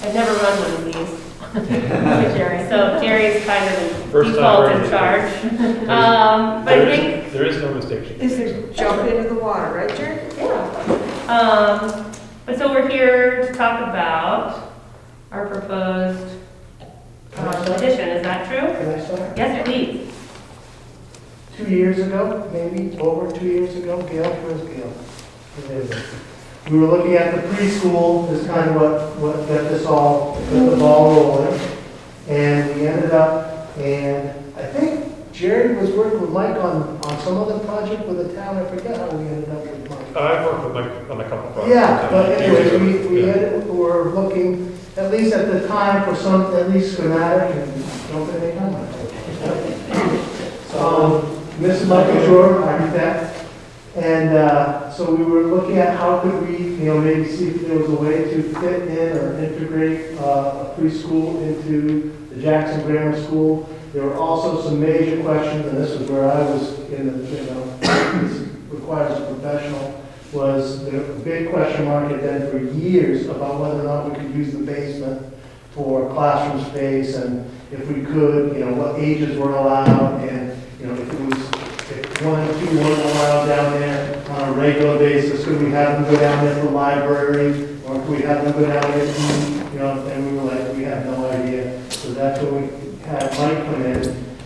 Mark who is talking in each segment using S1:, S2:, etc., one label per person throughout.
S1: I've never run one of these. Jerry. So Jerry's kind of the
S2: First
S1: default
S2: time
S1: in charge. But I think
S2: there is no mistake.
S3: Is there jump into the water, right, Jerry?
S1: yeah. But so we're here to talk about our proposed addition. Is that true?
S4: Can I start?
S1: Yes, please.
S4: 2 years ago, maybe over 2 years ago, Gail, where's Gail? There it is. We were looking at the preschool, is kind of what got this all, got the ball rolling. And we ended up, and I think Jerry was working with Mike on some other project with the town. I forget how we ended up with Mike.
S2: I've worked with Mike on a couple of projects.
S4: Yeah, but anyways, we
S2: Yeah.
S4: were looking, at least at the time, for some, at least schematic, and don't get any comment. Mr. Michael Shore, architect, and so we were looking at how could we, maybe see if there was a way to fit in or integrate a preschool into the Jackson Grammar School. There were also some major questions, and this is where I was in the, this requires a professional, was the big question mark had been for years about whether or not we could use the basement for classroom space, and if we could, what ages were allowed, and if 1 and 2 weren't allowed down there on a regular basis, could we have them go down there for library, or could we have them go down there to eat, and we were like, we have no idea. So that's when we had Mike come in,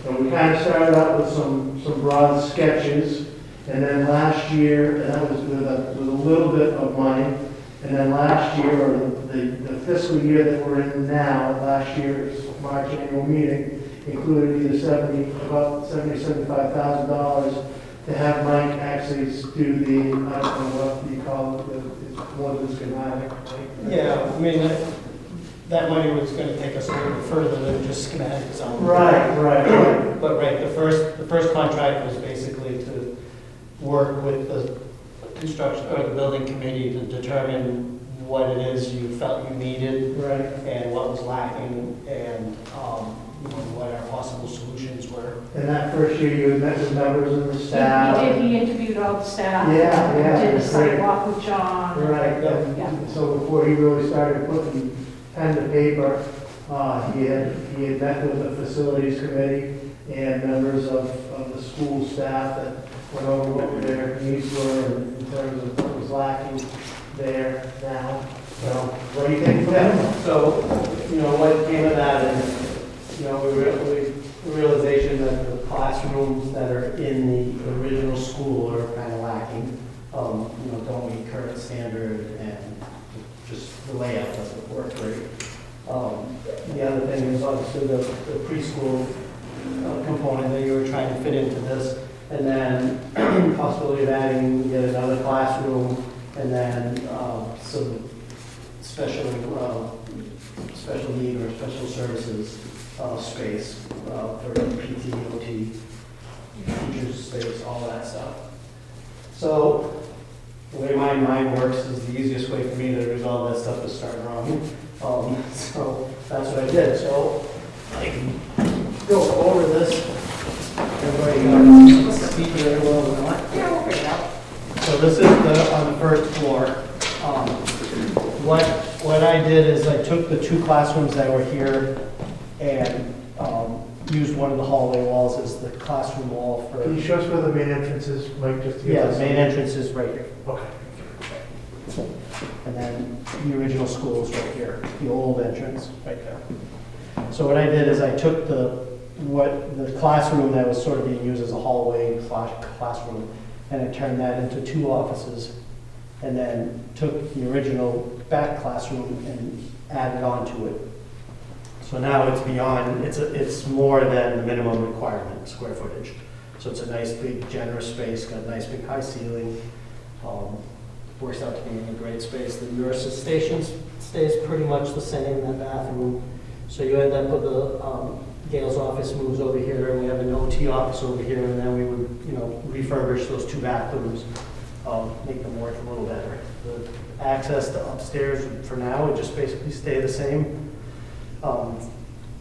S4: and we kind of started out with some broad sketches, and then last year, and that was with a little bit of money, and then last year, or the fiscal year that we're in now, last year's March annual meeting, included either about $75,000 to have Mike actually do the, I don't know what you call it, it's more than schematic, right?
S5: Yeah, I mean, that money was going to take us a little bit further than just schematics on.
S4: Right.
S5: But the first contract was basically to work with the construction or the building committee to determine what it is you felt you needed
S4: Right.
S5: and what was lacking, and what our possible solutions were.
S4: And that first year, you had met with members of the staff.
S6: He interviewed all the staff.
S4: Yeah.
S6: Did a
S4: Great.
S6: sidewalk with John.
S4: Right,
S6: Yeah.
S4: and so before he really started putting pen to paper, he had met with the facilities committee and members of the school staff that went over what their needs were in terms of what was lacking there now. So, what do you think of that?
S5: So, what came of that is, the realization that the classrooms that are in the original school are kind of lacking, don't meet current standard, and just the layout doesn't work great. The other thing is obviously the preschool component that you were trying to fit into this, and then possibility of adding yet another classroom, and then some special need or special services space for PT, OT, teachers space, all that stuff. So the way my mind works is the easiest way for me to resolve that stuff is start drawing. So that's what I did. So I can go over this. Everybody can see very well or not.
S6: Yeah, we'll figure it out.
S5: So this is on the first floor. What I did is I took the 2 classrooms that were here and used one of the hallway walls as the classroom wall for.
S4: Can you show us where the main entrance is, Mike, just to get
S5: Yeah,
S4: us?
S5: the main entrance is right here.
S4: Okay.
S5: And then the original school is right here, the old entrance right there. So what I did is I took the classroom that was sort of being used as a hallway / classroom, and I turned that into 2 offices, and then took the original back classroom and added onto it. So now it's beyond, it's more than the minimum requirement square footage. So it's a nice big generous space, got a nice big high ceiling. Works out to be a great space. The nurse's station stays pretty much the same in that bathroom. So you end up with Gail's office moves over here, and we have an OT office over here, and then we would, refurbish those 2 bathrooms, make them work a little better. The access to upstairs for now would just basically stay the same.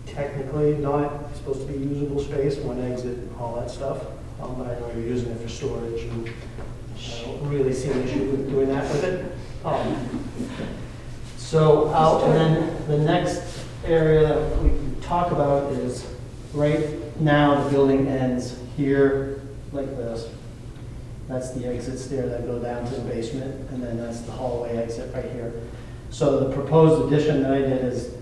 S5: Technically not supposed to be usable space, 1 exit and all that stuff, but I know you're using it for storage, and I don't really see an issue with doing that with it. So So out, and then the next area that we can talk about is, right now, the building ends here like this. That's the exit stair that go down to the basement, and then that's the hallway exit right here. So the proposed addition that I did is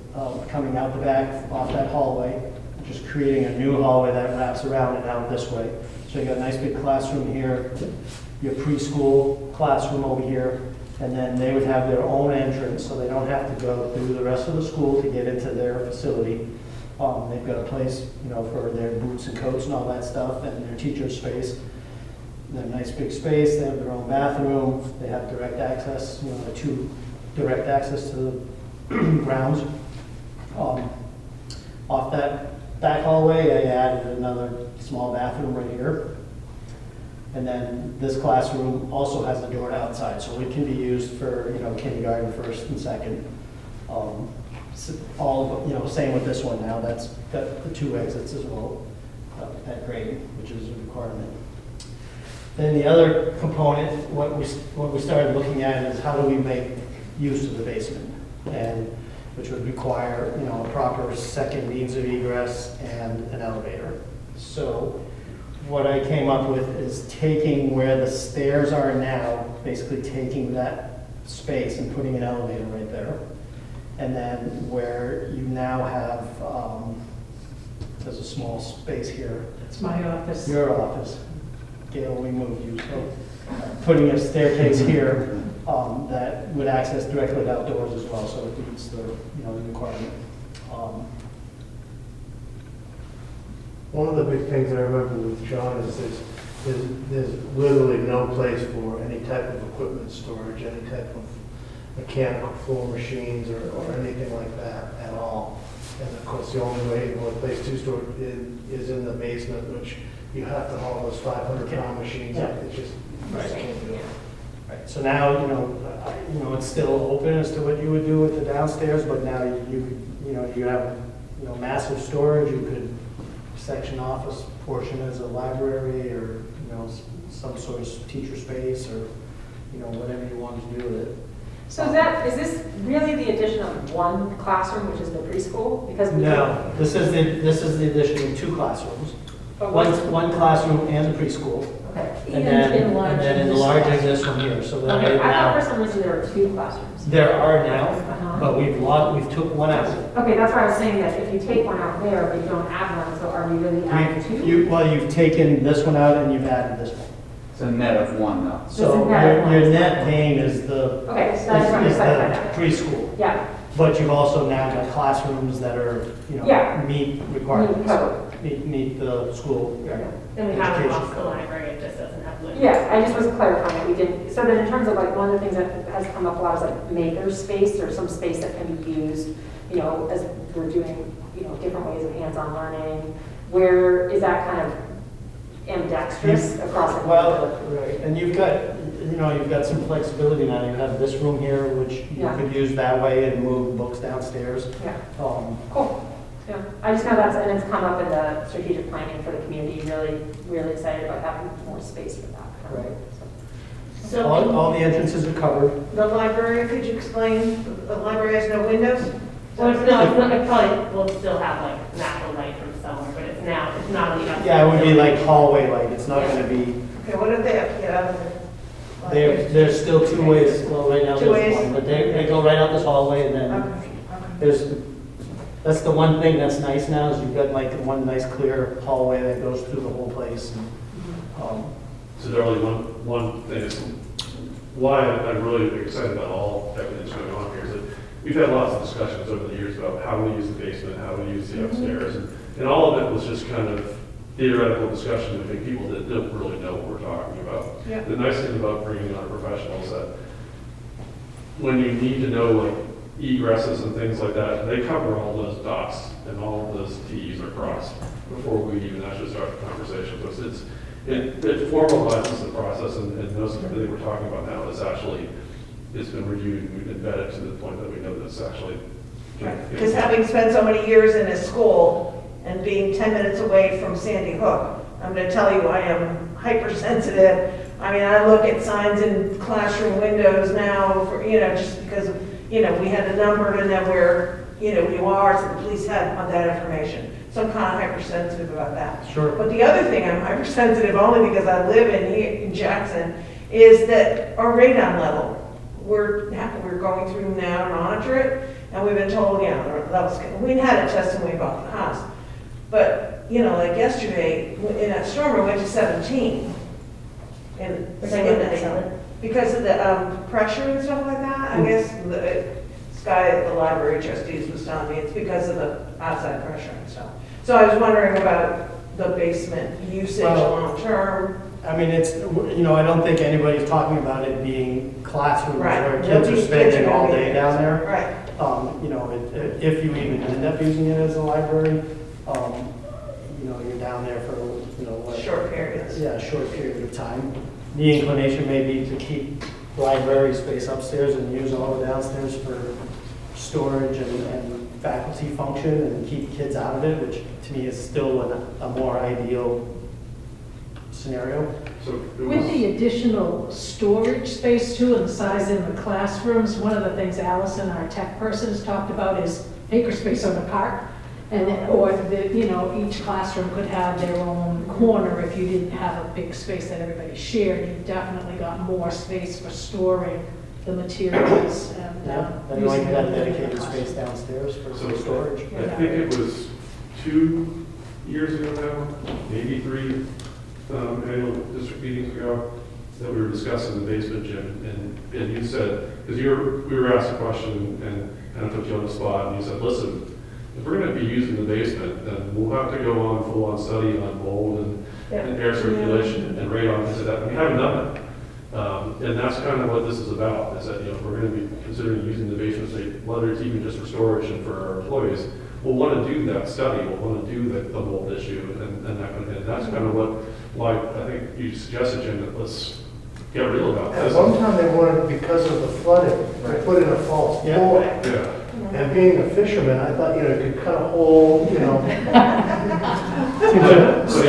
S5: coming out the back off that hallway, just creating a new hallway that wraps around and out this way. So you got a nice big classroom here, your preschool classroom over here, and then they would have their own entrance, so they don't have to go through the rest of the school to get into their facility. They've got a place, for their boots and coats and all that stuff, and their teacher's space. They have a nice big space, they have their own bathroom, they have direct access, the two direct access to the grounds. Off that back hallway, I added another small bathroom right here. And then this classroom also has a door outside, so it can be used for, kindergarten, first and second. Same with this one now, that's got the two exits as well at grade, which is a requirement. Then the other component, what we started looking at is how do we make use of the basement, and which would require, a proper second means of egress and an elevator. So what I came up with is taking where the stairs are now, basically taking that space and putting an elevator right there. And then where you now have, there's a small space here.
S6: It's my office.
S5: Your office. Gail, we moved you, so putting a staircase here that would access directly outdoors as well, so it meets the, the requirement.
S4: One of the big things I remember with John is there's literally no place for any type of equipment storage, any type of mechanical floor machines or anything like that at all. And of course, the only place to store it is in the basement, which you have to haul those 500-pound machines up. It just can't do it.
S5: Right, so now, it's still open as to what you would do with the downstairs, but now you have, massive storage. You could section off a portion as a library or, some sort of teacher space or, whatever you want to do with it.
S7: So is this really the addition of one classroom, which is the preschool? Because
S5: No, this is the addition of two classrooms.
S7: But
S5: One classroom and the preschool.
S7: Okay.
S5: And then enlarging this one here, so that
S7: Okay,
S5: right
S7: I thought for
S5: now,
S7: some reason there were two classrooms.
S5: there are now,
S7: Uh-huh.
S5: but we've took one out.
S7: Okay, that's why I was saying that if you take one out there, but you don't add one, so are we really adding two?
S5: You've taken this one out and you've added this one.
S8: It's a net of one, though.
S5: So
S7: net
S5: your
S7: one.
S5: net gain is the,
S7: Okay, so that's what I
S5: is
S7: clarify
S5: the
S7: that.
S5: preschool.
S7: Yeah,
S5: But you've also now got classrooms that are,
S7: Yeah.
S5: meet requirements.
S7: Meet code.
S5: Meet the school.
S1: Then we have
S5: Education
S1: lost the
S5: code.
S1: library, it just doesn't have windows.
S7: yeah, I just was clarifying that we didn't, so then in terms of like, one of the things that has come up a lot is like maker space, or some space that can be used, as we're doing, different ways of hands-on learning. Where is that kind of ambidextrous across the
S5: Well, right, and you've got some flexibility now. You have this room here, which you
S7: Yeah.
S5: could use that way and move books downstairs.
S7: Yeah,
S5: Um,
S7: cool. Yeah, I just know and it's come up in the strategic planning for the community, really excited about having more space for that.
S5: Right.
S1: So
S5: All the entrances are covered.
S3: The library, could you explain? The library has no windows?
S1: well, it's not, it probably will still have like natural light from somewhere, but it's not on the outside.
S5: Yeah, it would be like hallway light. It's not going to be,
S3: Okay, what if they have to get out of there?
S5: there's still two ways. Well, right now
S3: Two
S5: there's
S3: ways?
S5: one, but they go right out this hallway and then
S3: Okay.
S5: that's the one thing that's nice now is you've got like one nice clear hallway that goes through the whole place. And,
S2: So there only one thing is why I'm really excited about everything that's going on here is that we've had lots of discussions over the years about how we use the basement, how we use the upstairs, and all of it was just kind of theoretical discussion between people that don't really know what we're talking about.
S3: Yeah.
S2: The nice thing about bringing on a professional is that when you need to know like egresses and things like that, they cover all those dots and all of those T's are crossed before we even actually start the conversation. So it formalizes the process, and most of everything we're talking about now is actually, it's been reviewed and vetted to the point that we know that it's actually.
S3: Because having spent so many years in a school and being 10 minutes away from Sandy Hook, I'm going to tell you, I am hypersensitive. I mean, I look at signs in classroom windows now, for, just because of we had a number to know where, you are, so the police had that information. So I'm kind of hypersensitive about that.
S5: Sure.
S3: But the other thing I'm hypersensitive only because I live in Jackson is that our radon level, we're going through now to monitor it, and we've been told, the levels, we had it tested when we bought the house. But, like yesterday, in that storm, we went to 17. And because of the pressure and stuff like that, I guess this guy at the library trustees was telling me it's because of the outside pressure and stuff. So I was wondering about the basement usage
S5: Well,
S3: long-term.
S5: I mean, it's, I don't think anybody's talking about it being classrooms
S3: Right.
S5: where kids are spending all day down there.
S3: Right.
S5: If you even end up using it as a library, you're down there for, what?
S3: Short periods.
S5: Yeah, a short period of time. The inclination may be to keep library space upstairs and use all the downstairs for storage and faculty function and keep kids out of it, which to me is still a more ideal scenario.
S2: So it
S6: With
S2: was,
S6: the additional storage space too and the size in the classrooms, one of the things Allison, our tech person, has talked about is acre space on the park. Each classroom could have their own corner if you didn't have a big space that everybody shared. You definitely got more space for storing the materials and
S5: And you might have dedicated space downstairs for
S2: so
S5: some storage.
S2: I think it was 2 years ago now, maybe 3 annual district meetings ago, that we were discussing the basement gym, and you said, because we were asked a question, and I put you on the spot, and you said, listen, if we're gonna be using the basement, then we'll have to go on full-on study on mold and air circulation and radon, things like that, and we haven't done that. And that's kind of what this is about, is that, if we're gonna be considering using the basement, say, whether it's even just for storage and for our employees, we'll wanna do that study, we'll wanna do the mold issue and that kind of thing. That's kind of why I think you suggested, Jim, that let's get real about
S4: At
S2: this.
S4: one time, they wanted, because of the flooding, they put in a false
S5: Yeah.
S4: pool.
S2: Yeah.
S4: And being a fisherman, I thought, you could cut a hole,
S5: So you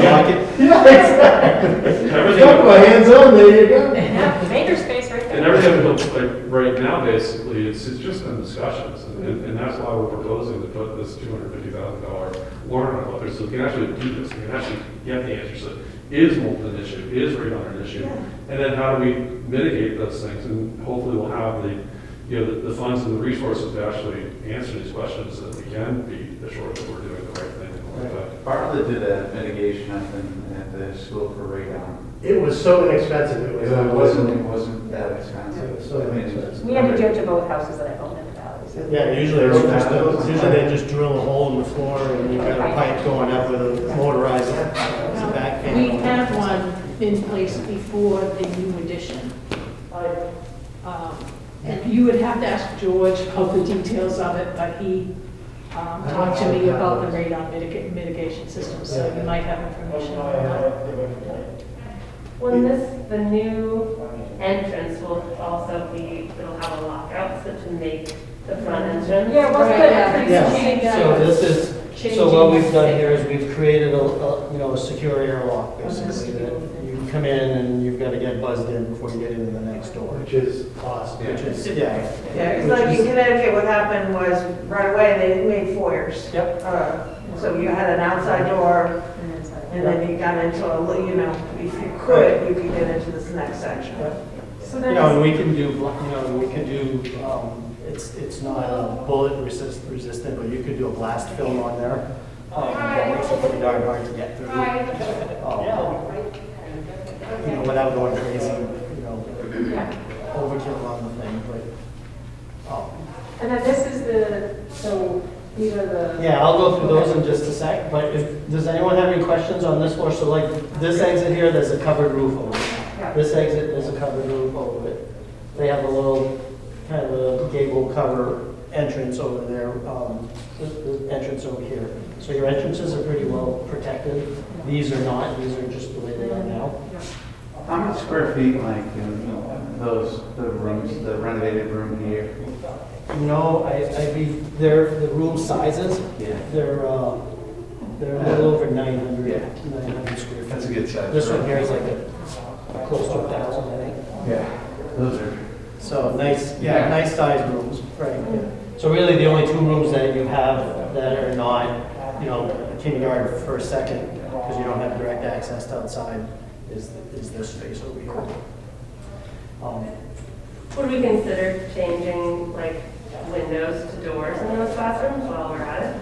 S5: like it?
S4: Yeah, exactly.
S2: Everything-
S4: Got my hands on, there you go.
S7: Yeah, makerspace right
S2: And
S7: there.
S2: everything, like, right now, basically, it's just been discussions, and that's why we're proposing to put this $250,000 warrant article out there, so we can actually do this, we can actually get the answers. So, is mold an issue, is radon an issue? And then how do we mitigate those things, and hopefully we'll have the funds and the resources to actually answer these questions, so that we can be assured that we're doing the right thing.
S8: Bartlett did a mitigation at the school for radon.
S4: It was so inexpensive,
S8: It wasn't that expensive.
S4: So
S8: I mean,
S4: inexpensive.
S7: We had to judge of both houses that I owned in the valley.
S5: Yeah, usually they just drill a hole in the floor and you've got a pipe going up with a motorized back panel.
S6: We had one in place before the new addition. And you would have to ask George about the details of it, but he talked to me about the radon mitigation system, so you might have information on that.
S1: When the new entrance will also be, it'll have a lockout so to make the front entrance.
S7: Yeah, what's the entrance
S5: Yeah,
S7: change?
S5: so this is, so what we've done here is we've created a secure airlock, basically, that you come in and you've got to get buzzed in before you get into the next door.
S4: Which is awesome.
S5: Which is,
S3: Yeah, it's
S5: Which
S3: like
S5: is-
S3: in Connecticut, what happened was, right away, they made foyers.
S5: Yep.
S3: So you had an outside door, and then you got into if you could get into this next section.
S7: So
S5: and we can do, it's not bullet resistant, but you could do a blast film on there. That makes it pretty darn hard to get through. Without going crazy, overkill on the thing, but,
S7: And then this is these are the.
S5: yeah, I'll go through those in just a sec, but does anyone have any questions on this floor? So like, this exit here, there's a covered roof over it.
S7: Yeah.
S5: This exit, there's a covered roof over it. They have a little, kind of a gable cover entrance over there, the entrance over here. So your entrances are pretty well protected. These are not, these are just the way they are now.
S8: How much square feet, like, the rooms, the renovated room here?
S5: They're the room sizes,
S8: Yeah.
S5: they're a little over 900 square feet.
S8: That's a good size.
S5: This one here is like close to 1,000, I think.
S8: Yeah, those are.
S5: So nice, yeah, nice sized rooms, right, yeah. So really the only two rooms that you have that are not, you know, kindergarten first, second, because you don't have direct access to outside, is this space over here.
S1: Would we consider changing like windows to doors in those classrooms while we're at it?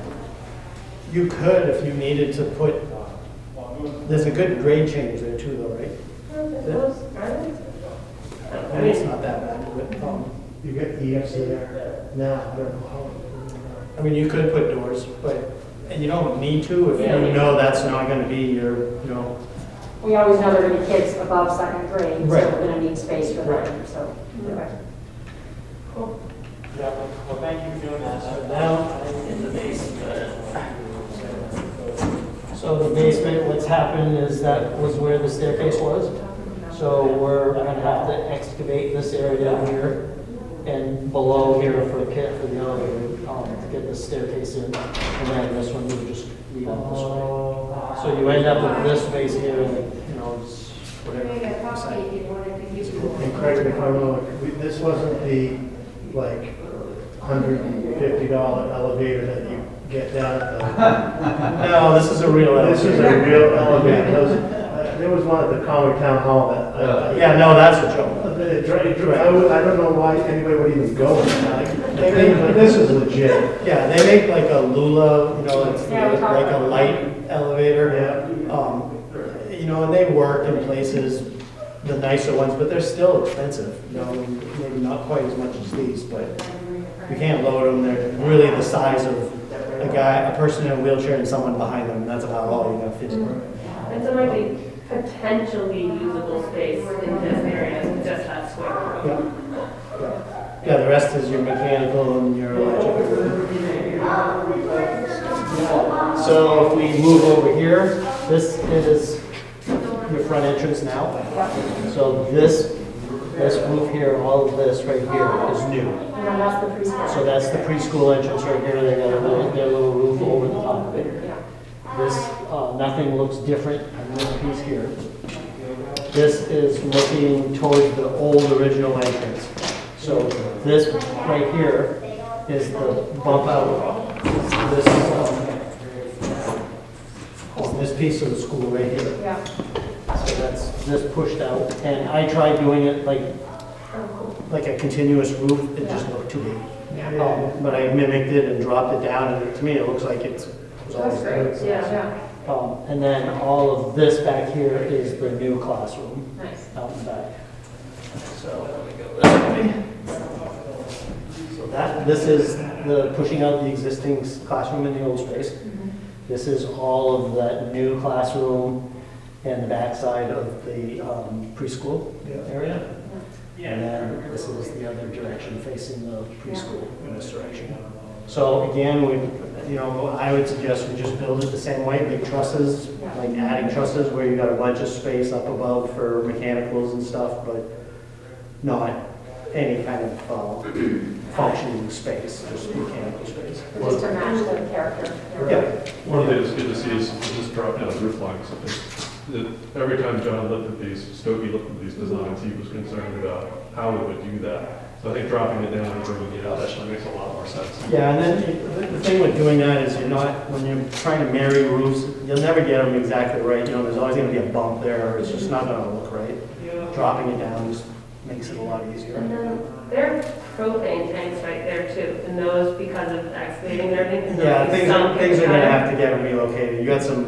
S5: You could if you needed to put, there's a good grade change there too though, right?
S1: Those, are
S5: I mean, it's not that bad, but,
S4: You get eaves there now, I don't know how.
S5: I mean, you could put doors, but, and you don't need to if
S1: Yeah.
S5: you know that's not gonna be your, you know.
S7: We always know there are going to be kids above second grade, so
S5: Right.
S7: we're going to need space for
S5: Right.
S7: them, so. okay.
S5: Yeah, well, thank you for doing that. So now I'm in the basement. So the basement, what's happened is that was where the staircase was. So we're gonna have to excavate this area here and below here for a pit for the elevator, to get the staircase in. And then this one would just lead up this way. So you end up with this space here, and, you know, it's whatever. you say.
S4: And correct me if I'm wrong, this wasn't the, like, $150 elevator that you get down at the.
S5: No, this is a real
S4: This is
S5: elevator.
S4: a real elevator. There was one at the common town hall that.
S5: Yeah, no, that's a joke.
S4: I don't know why anybody would even go in there. This is legit.
S5: Yeah, they make like a Lula, you know, it's
S7: Yeah, we talked
S5: like a
S7: about
S5: light elevator.
S4: Yeah.
S5: You know, and they work in places, the nicer ones, but they're still expensive, you know, maybe not quite as much as these, but you can't load them. They're really the size of a person in a wheelchair and someone behind them, and that's about all you're gonna fit in.
S1: And so it might be potentially usable space in this area, just that square room.
S5: Yeah. Yeah, the rest is your mechanical and your electrical. So if we move over here, this is your front entrance now. So this roof here, all of this right here is new.
S7: And then that's the preschool.
S5: So that's the preschool entrance right here. They got their little roof over the top of it.
S7: Yeah.
S5: This, nothing looks different on this piece here. This is looking towards the old original entrance. So this right here is the bump out. This, this piece of the school right here.
S7: Yeah.
S5: So that's this pushed out. And I tried doing it like a continuous roof. It just looked too big. But I mimicked it and dropped it down, and to me it looks like it was always there.
S1: Yeah.
S5: And then all of this back here is the new classroom
S7: Nice.
S5: out in the back. So let me go this way. So this is the pushing out the existing classroom in the old space. This is all of that new classroom and the backside of the preschool area. And then this is the other direction facing the preschool in this direction. So again, I would suggest we just build it the same way, big trusses, like adding trusses where you got a bunch of space up above for mechanicals and stuff, but not any kind of functioning space, just mechanical space.
S7: Just to match the character.
S5: Yeah.
S2: One of the things that's good to see is just drop down roof lines. Every time John looked at these, Stokey looked at these designs, he was concerned about how we would do that. So I think dropping it down and bringing it out actually makes a lot more sense.
S5: Yeah, and then the thing with doing that is when you're trying to marry roofs, you'll never get them exactly right. You know, there's always gonna be a bump there, or it's just not gonna look right. Dropping it down just makes it a lot easier.
S1: And then there are propane tanks right there too, and those, because of excavating and everything.
S5: Yeah, things
S1: sunk
S5: are
S1: in
S5: gonna
S1: time.
S5: have to get relocated. You got some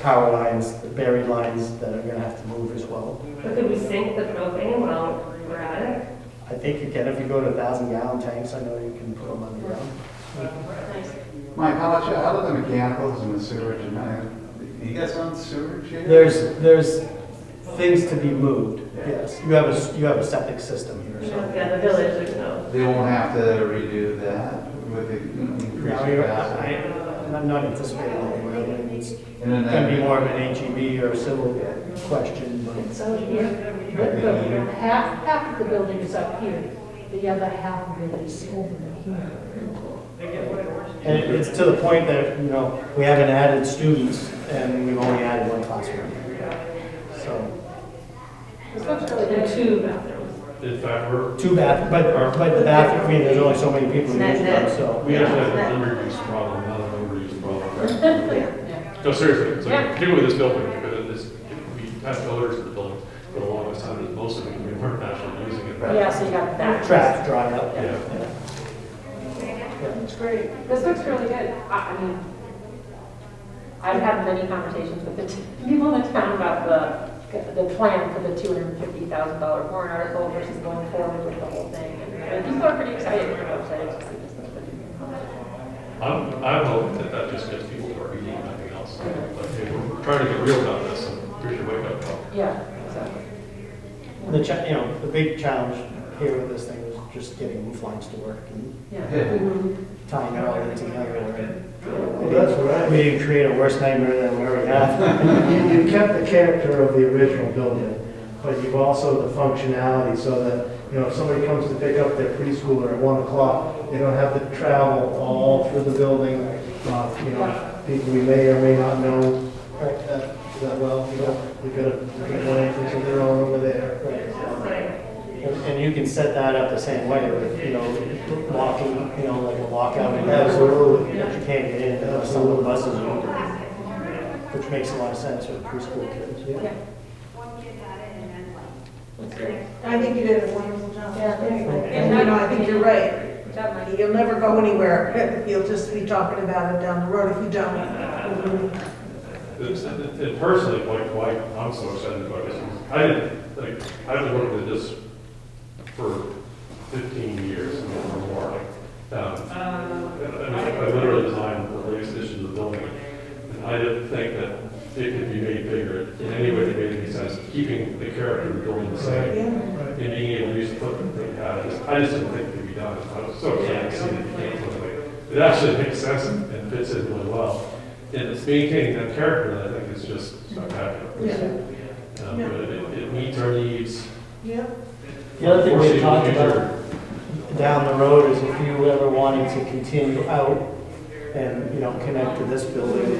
S5: power lines, buried lines that are gonna have to move as well.
S1: But could we sink the propane while we're at it?
S5: I think you can, if you go to 1,000-gallon tanks, I know you can put them underground.
S7: Nice.
S8: Mike, how about the mechanicals and the sewage and that? You guys on sewage here?
S5: There's things to be moved, yes. You have a septic system here, so.
S1: Yeah, the village, there's no.
S8: They won't have to redo that with the increased capacity?
S5: I'm not anticipating that. It's
S8: And then
S5: going to be
S8: that-
S5: more of an HEB or civil question, but.
S6: So here, half of the building is up here, the other half of it is over here.
S5: And it's to the point that, we haven't added students and we've only added one classroom. So,
S7: This looks really
S1: And
S7: good.
S1: 2 bathrooms.
S2: In fact, we're,
S5: 2 bath, but the bathroom, I mean, there's only so many people
S3: Net,
S5: using
S3: net.
S5: them, so.
S2: we actually have an underuse problem, not an overuse problem.
S7: Yeah.
S2: No, seriously, so
S7: Yeah.
S2: particularly this building, because we had odors in the building for the longest time, and most of it, we weren't actually using it.
S7: Yeah, so you got that.
S5: Trash dry up.
S2: Yeah.
S3: It's great.
S7: This looks really good. I mean, I've had many conversations with the people in the town about the plan for the $250,000 warrant article versus going forward with the whole thing. And people are pretty excited. People are excited to see this.
S2: I'm hoping that just gets people to reading and nothing else. Like, hey, we're trying to get real about this, and here's your wake up call.
S7: Yeah, exactly.
S5: The big challenge here with this thing was just getting roof lines to work and
S7: Yeah.
S5: tying it all in together.
S4: Well, that's right.
S5: We didn't create a worse nightmare than we already have.
S4: You kept the character of the original building, but you've also the functionality so that, if somebody comes to pick up their preschooler at 1 o'clock, they don't have to travel all through the building. People we may or may not know, that well, we've got one entrance of their own over there.
S5: And you can set that up the same way with, locking, like a lockout.
S4: Absolutely.
S5: But you can't get in unless some of the buses are, which makes a lot of sense with preschool kids.
S7: Yeah. That's great.
S3: I think you did a wonderful job.
S7: Yeah, thanks.
S3: And, I think you're right.
S7: Good job, Mike.
S3: You'll never go anywhere. You'll just be talking about it down the road if you don't.
S2: And personally, why I'm so excited about this is I've been working with this for 15 years or more. I literally designed the latest edition of the building, and I didn't think that it could be made bigger in any way that made any sense, keeping the character of the building the same, and being able to use the footprint that we had. I just didn't think it could be done. I was so excited to see that you can't put it. It actually makes sense and fits in really well. And it's maintaining that character that I think is just spectacular. But it meets our needs.
S3: Yeah.
S5: The other thing we
S2: Foreseeable
S5: talked
S2: future.
S5: about down the road is if you ever wanted to continue out and, connect to this building,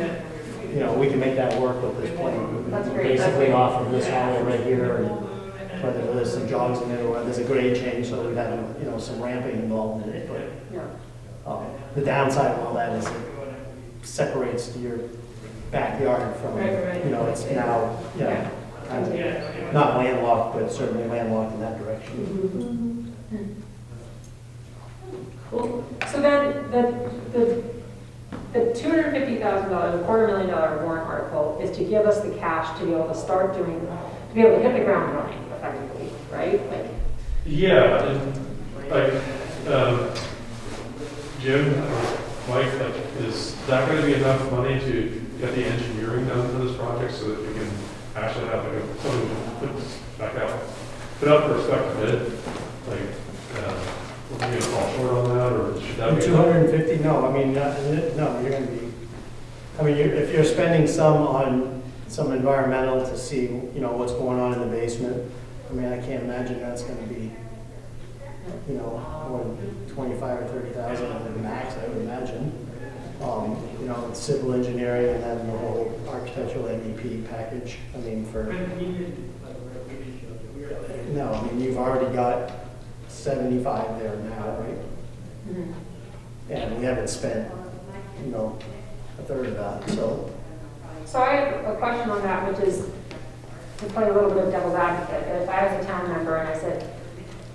S5: we can make that work with this plan.
S7: That's great.
S5: Basically off of this hallway right here, and whether there's some jogs in it or there's a grade change, so we'd have, some ramping involved in it. But
S7: Yeah.
S5: the downside of all that is it separates your backyard from,
S7: Right.
S5: it's now, kind of not landlocked, but certainly landlocked in that direction.
S7: Cool. So then the $250,000, $250,000 warrant article is to give us the cash to be able to start to be able to hit the ground running effectively, right?
S2: Yeah, and Jim, Mike, is that going to be enough money to get the engineering done for this project so that we can actually have something to put back out, put up for a spec bid? Will we get a fall short on that, or should that be?
S5: 250, no, I mean, no, you're gonna be, if you're spending some on some environmental to see, what's going on in the basement, I can't imagine that's gonna be, more than 25 or 30,000 at the max, I would imagine. Civil engineering and then the whole architectural MEP package, you've already got 75 there now, right?
S7: Mm-hmm.
S5: And we haven't spent, a third of that, so.
S7: So I have a question on that, which is to play a little bit of devil's advocate. If I was a town member and I said,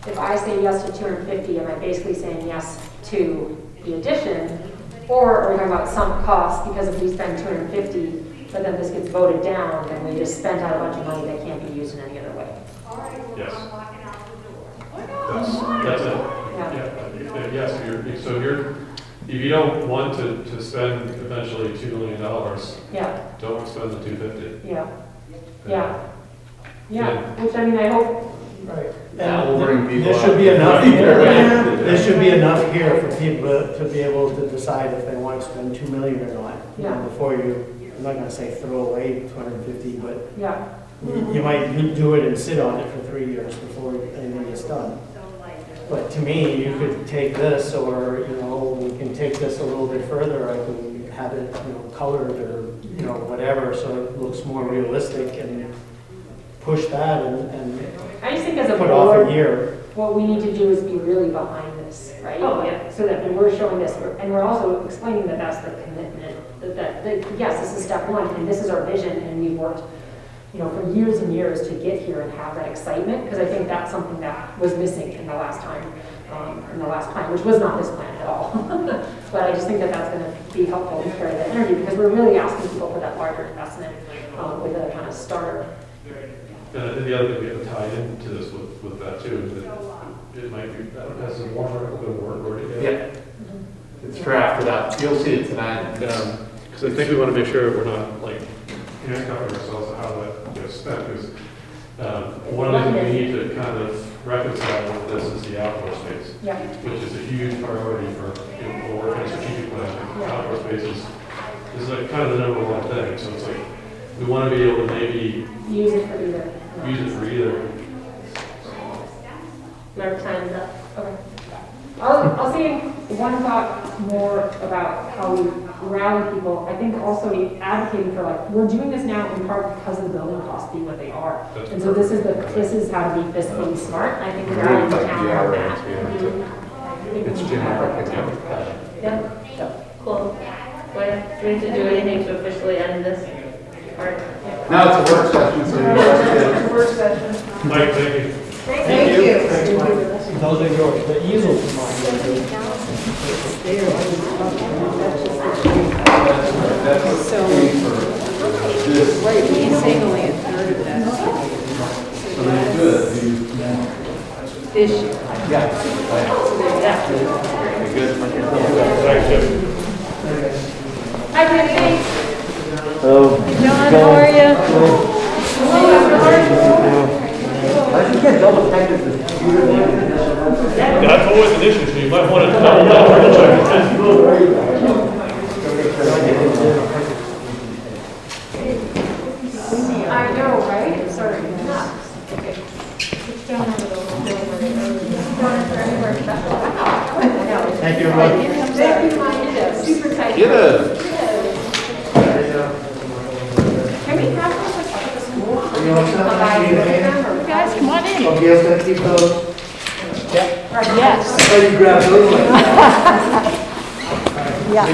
S7: if I say yes to 250, am I basically saying yes to the addition? Or are we talking about sunk cost because if we spend 250, but then this gets voted down, then we just spent out a bunch of money that can't be used in any other way?
S2: Yes. That's it.
S7: Yeah.
S2: Yes, if you don't want to spend eventually $2 million,
S7: Yeah,
S2: don't spend the 250.
S7: yeah, which I hope,
S5: Right.
S8: We'll bring people
S5: There should
S8: up.
S5: be enough
S8: Right.
S5: here,
S8: Yeah.
S5: there should be enough here for people to be able to decide if they want to spend 2 million or not.
S7: Yeah.
S5: Before I'm not gonna say throw away 250, but
S7: yeah,
S5: you might do it and sit on it for 3 years before anything gets done. But to me, you could take this, or, we can take this a little bit further, I can have it, colored or, whatever, so it looks more realistic and push that and
S7: I just think as a
S5: put off
S7: board,
S5: a year.
S7: what we need to do is be really behind this, right?
S1: Oh, yeah.
S7: So that when we're showing this, and we're also explaining that that's the commitment, that yes, this is step one, and this is our vision, and we've worked, for years and years to get here and have that excitement, because I think that's something that was missing in the last time, which was not this plan at all. But I just think that that's going to be helpful to carry that energy, because we're really asking people for that larger investment with a kind of starter.
S2: And the other thing we have to tie into this with that too, is that it might be, has some warrant article been worked yet?
S8: Yeah. It's drafted up. You'll see it tonight.
S2: Because I think we want to make sure we're not like handcuffing ourselves to how that gets spent. Because one of the things we need to kind of reconcile with this is the outdoor space,
S7: Yeah.
S2: which is a huge priority for when we're working on strategic plan.
S7: Yeah.
S2: Outdoor spaces is like kind of the number one thing. So it's like we want to be able to maybe
S7: Use it for either.
S1: Our time's up.
S7: Okay. I'll say one thought more about how we rally people. I think also advocating for we're doing this now in part because of the building costs being what they are.
S2: That's
S7: And so this is how to be fiscally smart. I think we're rallying the town on that.
S8: It's generic.
S7: Yeah.
S1: Cool. Do we need to do anything to officially end this part?
S8: Now it's a work session, so you guys
S3: Work session.
S2: Mike, thank you.
S3: Thank you.
S5: Thanks, Mike. Those are yours. The easel's mine.
S8: that's
S6: So-
S8: for this.
S6: Right, he's saying only a third of that.
S8: So it's good.
S6: This year.
S8: Yeah. Right. Good.
S2: Thanks, Jim.
S7: Hi, Penny.
S6: John, how are you?
S2: That's always an issue, so you might want to double that, triple check
S7: I know, right? It's sort of nuts. Okay. It's down over the little building. Down for anywhere special. I know.
S5: Thank you, everybody.
S7: Thank you, Mike. Super tight.
S8: Get it.
S7: Can we have those at the school?
S4: You want some?
S6: You guys, come on in.
S4: Okay, Gail's gonna keep those.
S6: Yes.
S4: I thought you grabbed those ones.
S6: Yeah.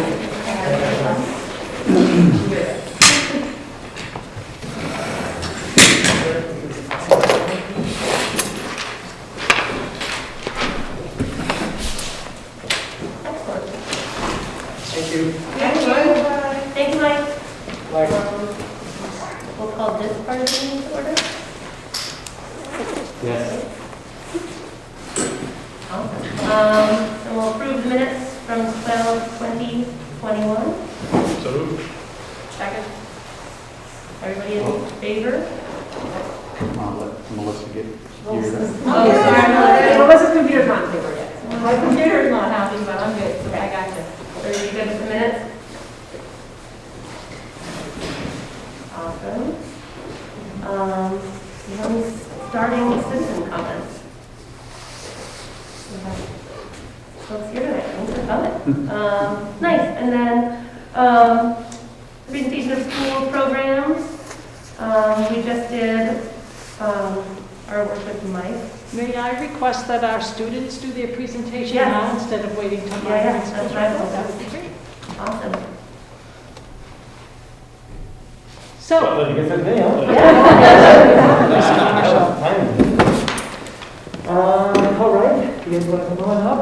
S4: Thank you.
S1: Thank you, Mike. We'll call this part of the meeting to order.
S8: Yes.
S1: And we'll approve the minutes from 12/20/21.
S2: So,
S1: Second. Everybody in favor?
S8: Come on, let Melissa get here.
S1: Oh, sorry.
S7: Melissa's computer's not in favor yet.
S1: My computer's not happy, but I'm good. Okay, I got you. Are you good with the minutes? Awesome. Starting citizen comments. We have folks here tonight. Thanks for coming. Nice. And then presentation of school programs. We just did our work with Mike.
S6: May I request that our students do their presentation
S1: Yes.
S6: now instead of waiting till my
S1: Yeah,
S6: next
S1: that's right.
S6: That would be great.
S1: Awesome.
S6: So,
S4: All right, you guys want to come on up?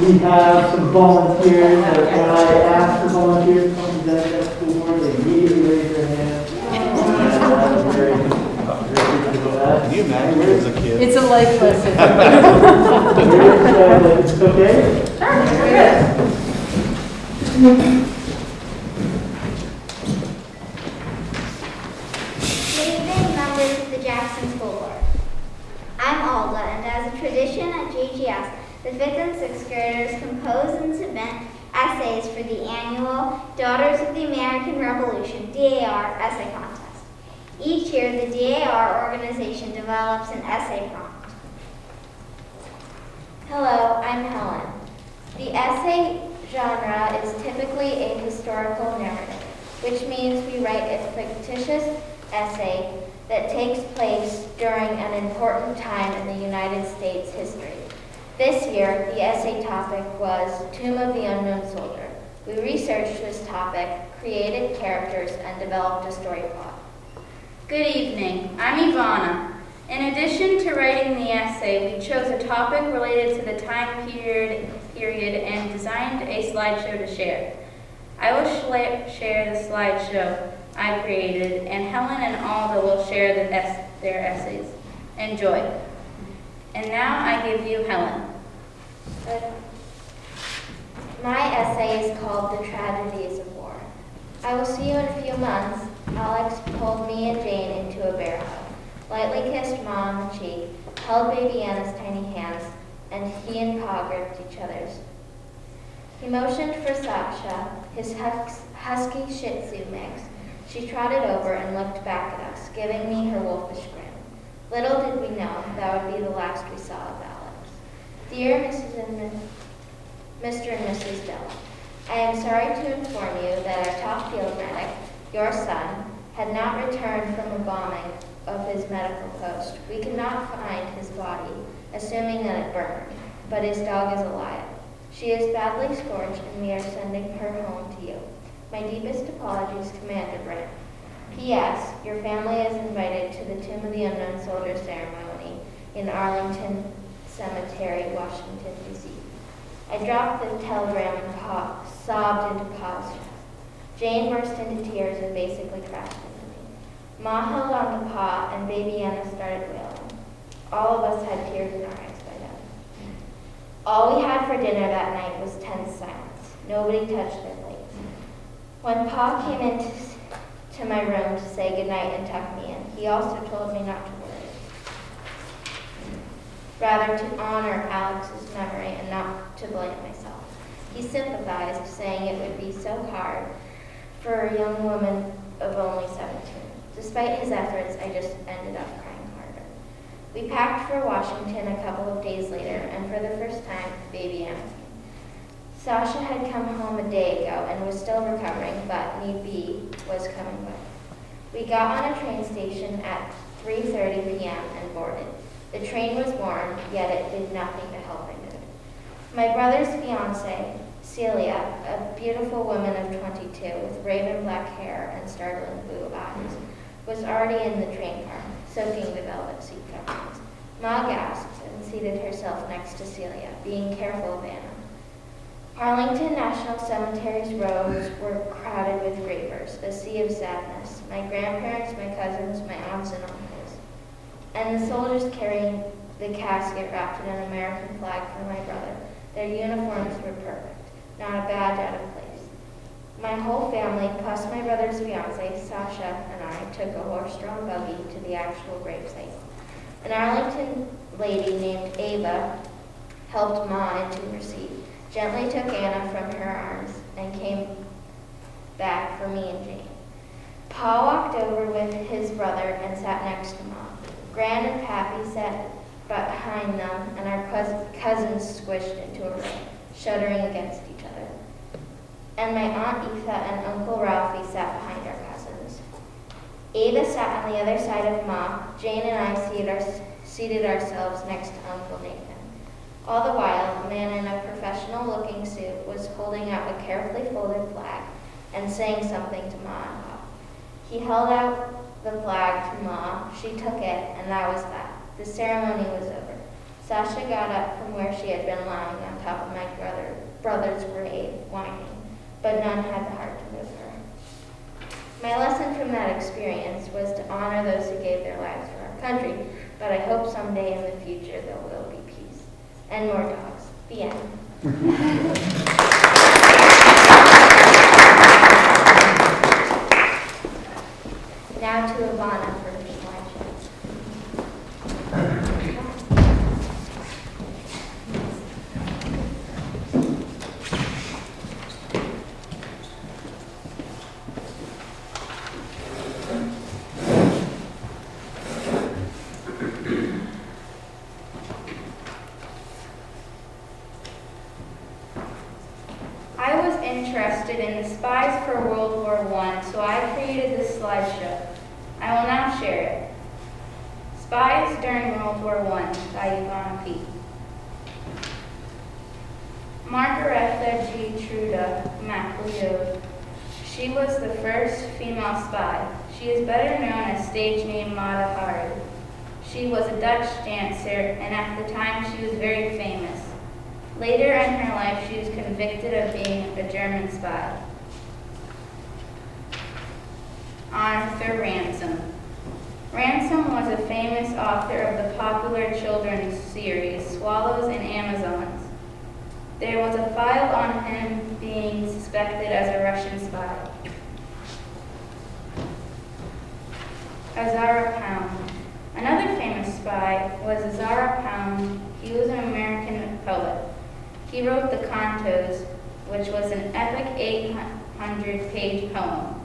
S4: We have some volunteers, that when I ask the volunteers to come to the school board, they immediately raise their hand. I'm very appreciative of that.
S8: Can you imagine as a kid?
S6: it's a life lesson.
S4: It's okay?
S9: Good evening, members of the Jackson School Board. I'm Alda, and as a tradition at JGS, the 5th and 6th graders compose and submit essays for the annual Daughters of the American Revolution, DAR, essay contest. Each year, the DAR organization develops an essay prompt. Hello, I'm Helen. The essay genre is typically a historical narrative, which means we write a fictitious essay that takes place during an important time in the United States history. This year, the essay topic was Tomb of the Unknown Soldier. We researched this topic, created characters, and developed a story plot.
S10: Good evening, I'm Ivana. In addition to writing the essay, we chose a topic related to the time period and designed a slideshow to share. I will share the slideshow I created, and Helen and Alda will share their essays. Enjoy. And now I give you Helen.
S9: My essay is called The Tragedies of War. I will see you in a few months. Alex pulled me and Jane into a bear hug, lightly kissed Ma on the cheek, held baby Anna's tiny hands, and he and Pa gripped each other's. He motioned for Sasha, his husky Shih Tzu mix. She trotted over and looked back at us, giving me her wolfish grin. Little did we know that would be the last we saw of Alex. Dear Mr. and Mrs. Dell, I am sorry to inform you that our top field medic, your son, had not returned from a bombing of his medical post. We could not find his body, assuming that it burned, but his dog is alive. She is badly scorched, and we are sending her home to you. My deepest apologies, Commander Brand. P.S. Your family is invited to the Tomb of the Unknown Soldier ceremony in Arlington Cemetery, Washington, D.C. I dropped the telegram and sobbed into Pa's chest. Jane burst into tears and basically crashed into me. Ma held on to Pa, and baby Anna started wailing. All of us had tears in our eyes by then. All we had for dinner that night was tense silence. Nobody touched their plates. When Pa came into my room to say goodnight and tuck me in, he also told me not to worry. Rather, to honor Alex's memory and not to blame myself. He sympathized, saying it would be so hard for a young woman of only 17. Despite his efforts, I just ended up crying harder. We packed for Washington a couple of days later, and for the first time, baby Anna came. Sasha had come home a day ago and was still recovering, but need be was coming back. We got on a train station at 3:30 p.m. and boarded. The train was warm, yet it did nothing to help my mood. My brother's fiancée, Celia, a beautiful woman of 22 with raven black hair and startling blue eyes, was already in the train car, soaking the velvet seat coverings. Ma gasped and seated herself next to Celia, being careful of Anna. Arlington National Cemetery's roads were crowded with gravers, a sea of sadness. My grandparents, my cousins, my aunts and uncles. And the soldiers carrying the casket wrapped in an American flag for my brother. Their uniforms were perfect, not a badge out of place. My whole family, plus my brother's fiancée, Sasha, and I took a horse-drawn buggy to the actual gravesite. An Arlington lady named Ava helped Ma into her seat, gently took Anna from her arms, and came back for me and Jane. Pa walked over with his brother and sat next to Ma. Gran and Pappy sat behind them, and our cousins squished into a row, shuddering against each other. And my Aunt Etha and Uncle Ralphie sat behind our cousins. Ava sat on the other side of Ma. Jane and I seated ourselves next to Uncle Nathan. All the while, a man in a professional-looking suit was holding out a carefully folded flag and saying something to Ma and Pop. He held out the flag to Ma. She took it, and that was that. The ceremony was over. Sasha got up from where she had been lying on top of my brother's grave, whining, but none had the heart to move her. My lesson from that experience was to honor those who gave their lives for our country, but I hope someday in the future there will be peace. And more dogs. The end. Now to Ivana for her slideshow.
S10: I was interested in the Spies for World War I, so I created this slideshow. I will now share it. Spies During World War I by Ivana P. Margaretha G. Truda MacLeod. She was the first female spy. She is better known as stage name Mata Hari. She was a Dutch dancer, and at the time she was very famous. Later in her life, she was convicted of being a German spy. Arthur Ransom. Ransom was a famous author of the popular children's series, Swallows and Amazons. There was a file on him being suspected as a Russian spy. Azara Pound. Another famous spy was Azara Pound. He was an American poet. He wrote the Cantos, which was an epic 800-page poem.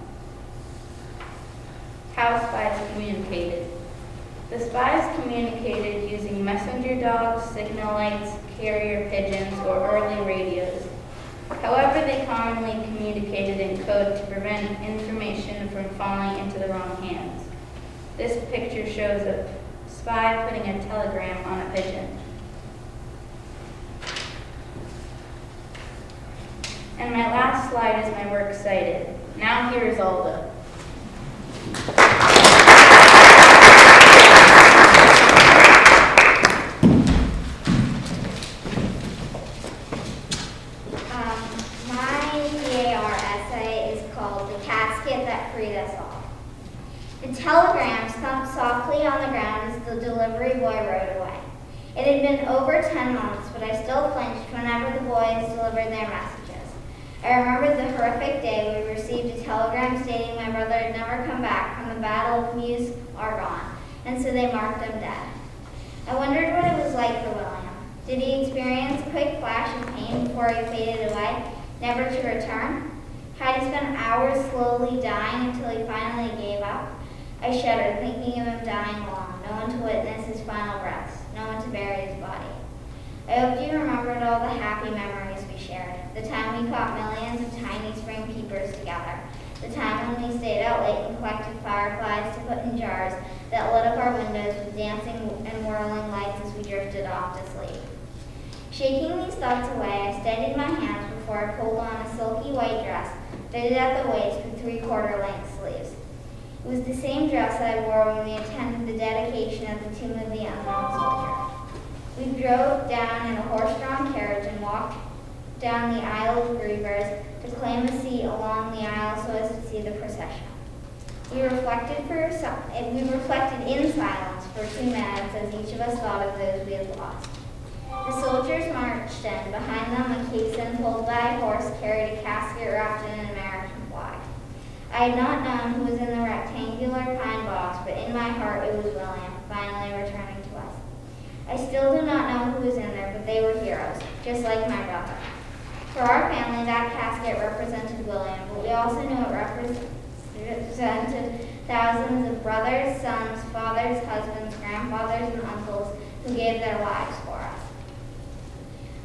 S10: How spies communicated. The spies communicated using messenger dogs, signal lights, carrier pigeons, or early radios. However, they commonly communicated in code to prevent information from falling into the wrong hands. This picture shows a spy putting a telegram on a pigeon. And my last slide is my works cited. Now here is Alda.
S9: My DAR essay is called The Casket That Freed Us All. The telegram thumped softly on the ground as the delivery boy rode away. It had been over 10 months, but I still flinched whenever the boys delivered their messages. I remembered the horrific day we received a telegram stating my brother had never come back from the Battle of Meuse Argonne, and so they marked him dead. I wondered what it was like for William. Did he experience a quick flash of pain before he faded away, never to return? Had he spent hours slowly dying until he finally gave up? I shuddered, thinking of him dying alone, no one to witness his final breaths, no one to bury his body. I hoped you remembered all the happy memories we shared, the time we caught millions of tiny spring peepers together, the time when we stayed out late and collected fireflies to put in jars that lit up our windows with dancing and whirling lights as we drifted off to sleep. Shaking these thoughts away, I steadied my hands before I pulled on a silky white dress, fitted at the waist with 3/4 length sleeves. It was the same dress I wore when we attended the dedication of the Tomb of the Unknown Soldier. We drove down in a horse-drawn carriage and walked down the aisle of grievers to claim a seat along the aisle so as to see the procession. We reflected in silence for 2 minutes as each of us thought of those we had lost. The soldiers marched in. Behind them, a caisson pulled by a horse carried a casket wrapped in an American flag. I had not known who was in the rectangular pine box, but in my heart it was William, finally returning to us. I still do not know who was in there, but they were heroes, just like my brother. For our family, that casket represented William, but we also knew it represented thousands of brothers, sons, fathers, husbands, grandfathers, and uncles who gave their lives for us.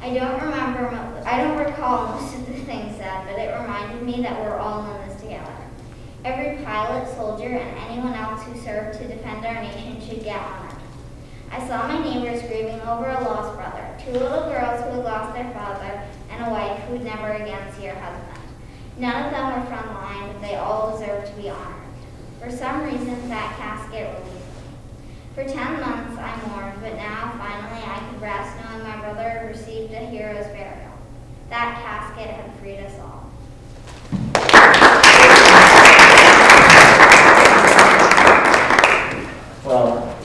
S9: I don't recall most of the things said, but it reminded me that we're all in this together. Every pilot, soldier, and anyone else who served to defend our nation should get honored. I saw my neighbors grieving over a lost brother, 2 little girls who had lost their father, and a wife who would never again see her husband. None of them were from line, but they all deserved to be honored. For some reason, that casket released me. For 10 months, I mourned, but now, finally, I could rest knowing my brother had received a hero's burial. That casket had freed us all.
S11: Well,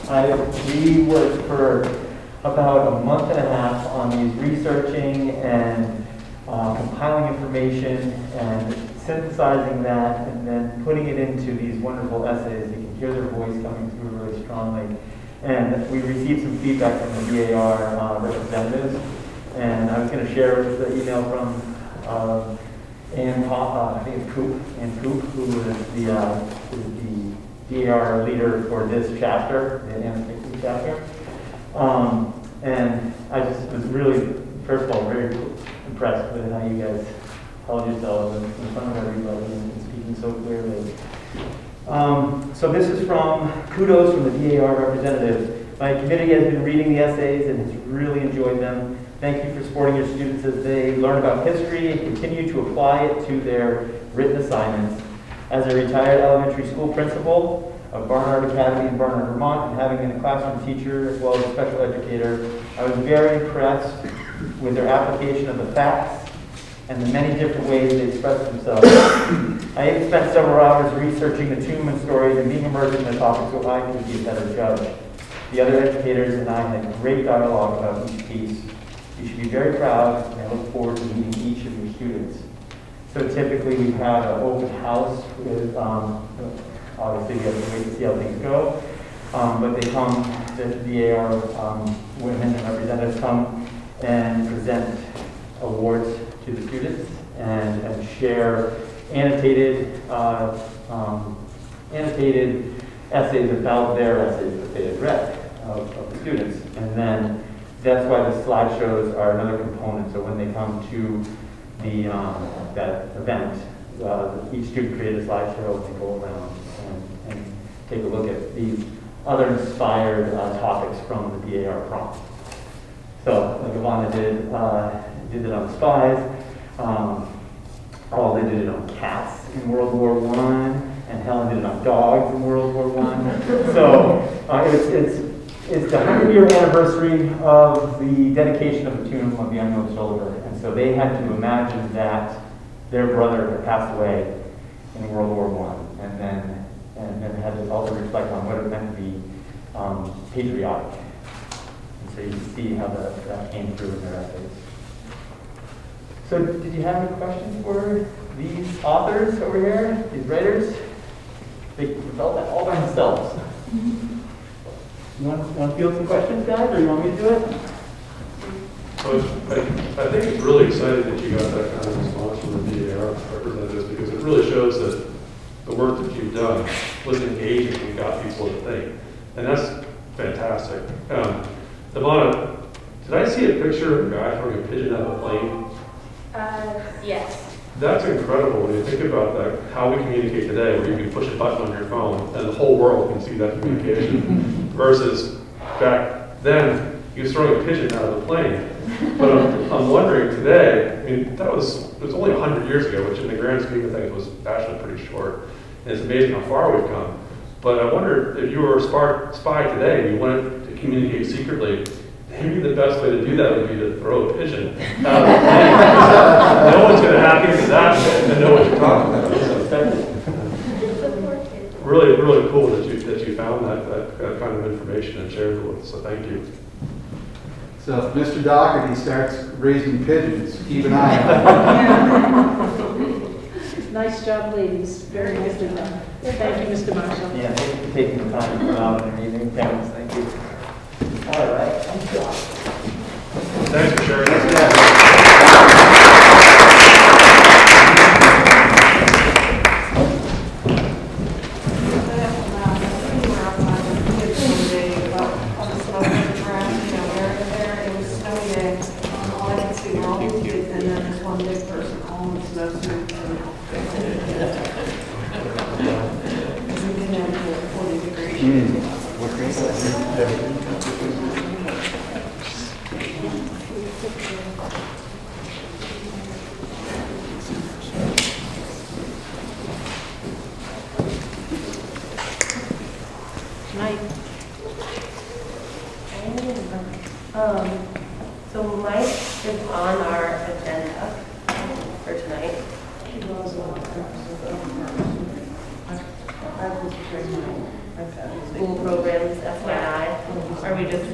S11: we worked for about a month and a half on these researching and compiling information and synthesizing that and then putting it into these wonderful essays. You can hear their voice coming through really strongly. And we received some feedback from the DAR representatives. And I was going to share the email from I think it's Ann Coop, who is the DAR leader for this chapter, the Antiquity chapter. And I just was really, first of all, very impressed with how you guys held yourselves in front of everybody and speaking so clearly. So this is from kudos from the DAR representative. My committee has been reading the essays and has really enjoyed them. Thank you for supporting your students as they learn about history and continue to apply it to their written assignments. As a retired elementary school principal of Barnard Academy in Barnard, Vermont, and having been a classroom teacher as well as a special educator, I was very impressed with their application of the facts and the many different ways they express themselves. I even spent several hours researching the Tombman stories and being immersed in the topic so I could be a better judge. The other educators and I had great dialogue about each piece. You should be very proud, and I look forward to meeting each of your students. So typically we have an open house with, obviously we have to wait to see how things go, but they come, the AR women and representatives come and present awards to the students and share annotated essays about their essays that they had read of the students. And then that's why the slideshows are another component. So when they come to the that event, each student created a slideshow and they go around and take a look at these other inspired topics from the DAR prompt. So like Ivana did it on Spies. They did it on cats in World War I, and Helen did it on dogs in World War I. So it's the 100-year anniversary of the dedication of the tomb of the unknown soldier, and so they had to imagine that their brother had passed away in World War I, and then had to also reflect on what it meant to be patriotic. And so you can see how that came through in their essays. So did you have any questions for these authors over here, these writers? They developed that all by themselves. You want to field some questions, guys, or you want me to do it?
S2: So I think it's really exciting that you got that kind of response from the DAR representatives, because it really shows that the work that you've done was engaging and got people to think. And that's fantastic. Ivana, did I see a picture of a guy throwing a pigeon out of a plane?
S10: Yes.
S2: That's incredible when you think about that, how we communicate today, where you can push a button on your phone and the whole world can see that communication, versus back then, he was throwing a pigeon out of a plane. But I'm wondering today, I mean, it was only 100 years ago, which in the grand scheme of things was actually pretty short. And it's amazing how far we've come. But I wonder if you were a spy today and you wanted to communicate secretly, maybe the best way to do that would be to throw a pigeon out of the plane. No one's going to hack into that and know what you're talking about. So, really, really cool that you found that kind of information and shared it with us. So thank you.
S8: So if Mr. Doherty starts raising pigeons, keep an eye on him.
S6: Nice job, ladies. Very nicely done. Thank you, Mr. Marshall.
S11: Yeah, thank you for taking the time to come out and evening parents. Thank you. All right.
S2: Thanks for sharing this.
S1: So Mike is on our agenda for tonight. School programs, FYI. Are we just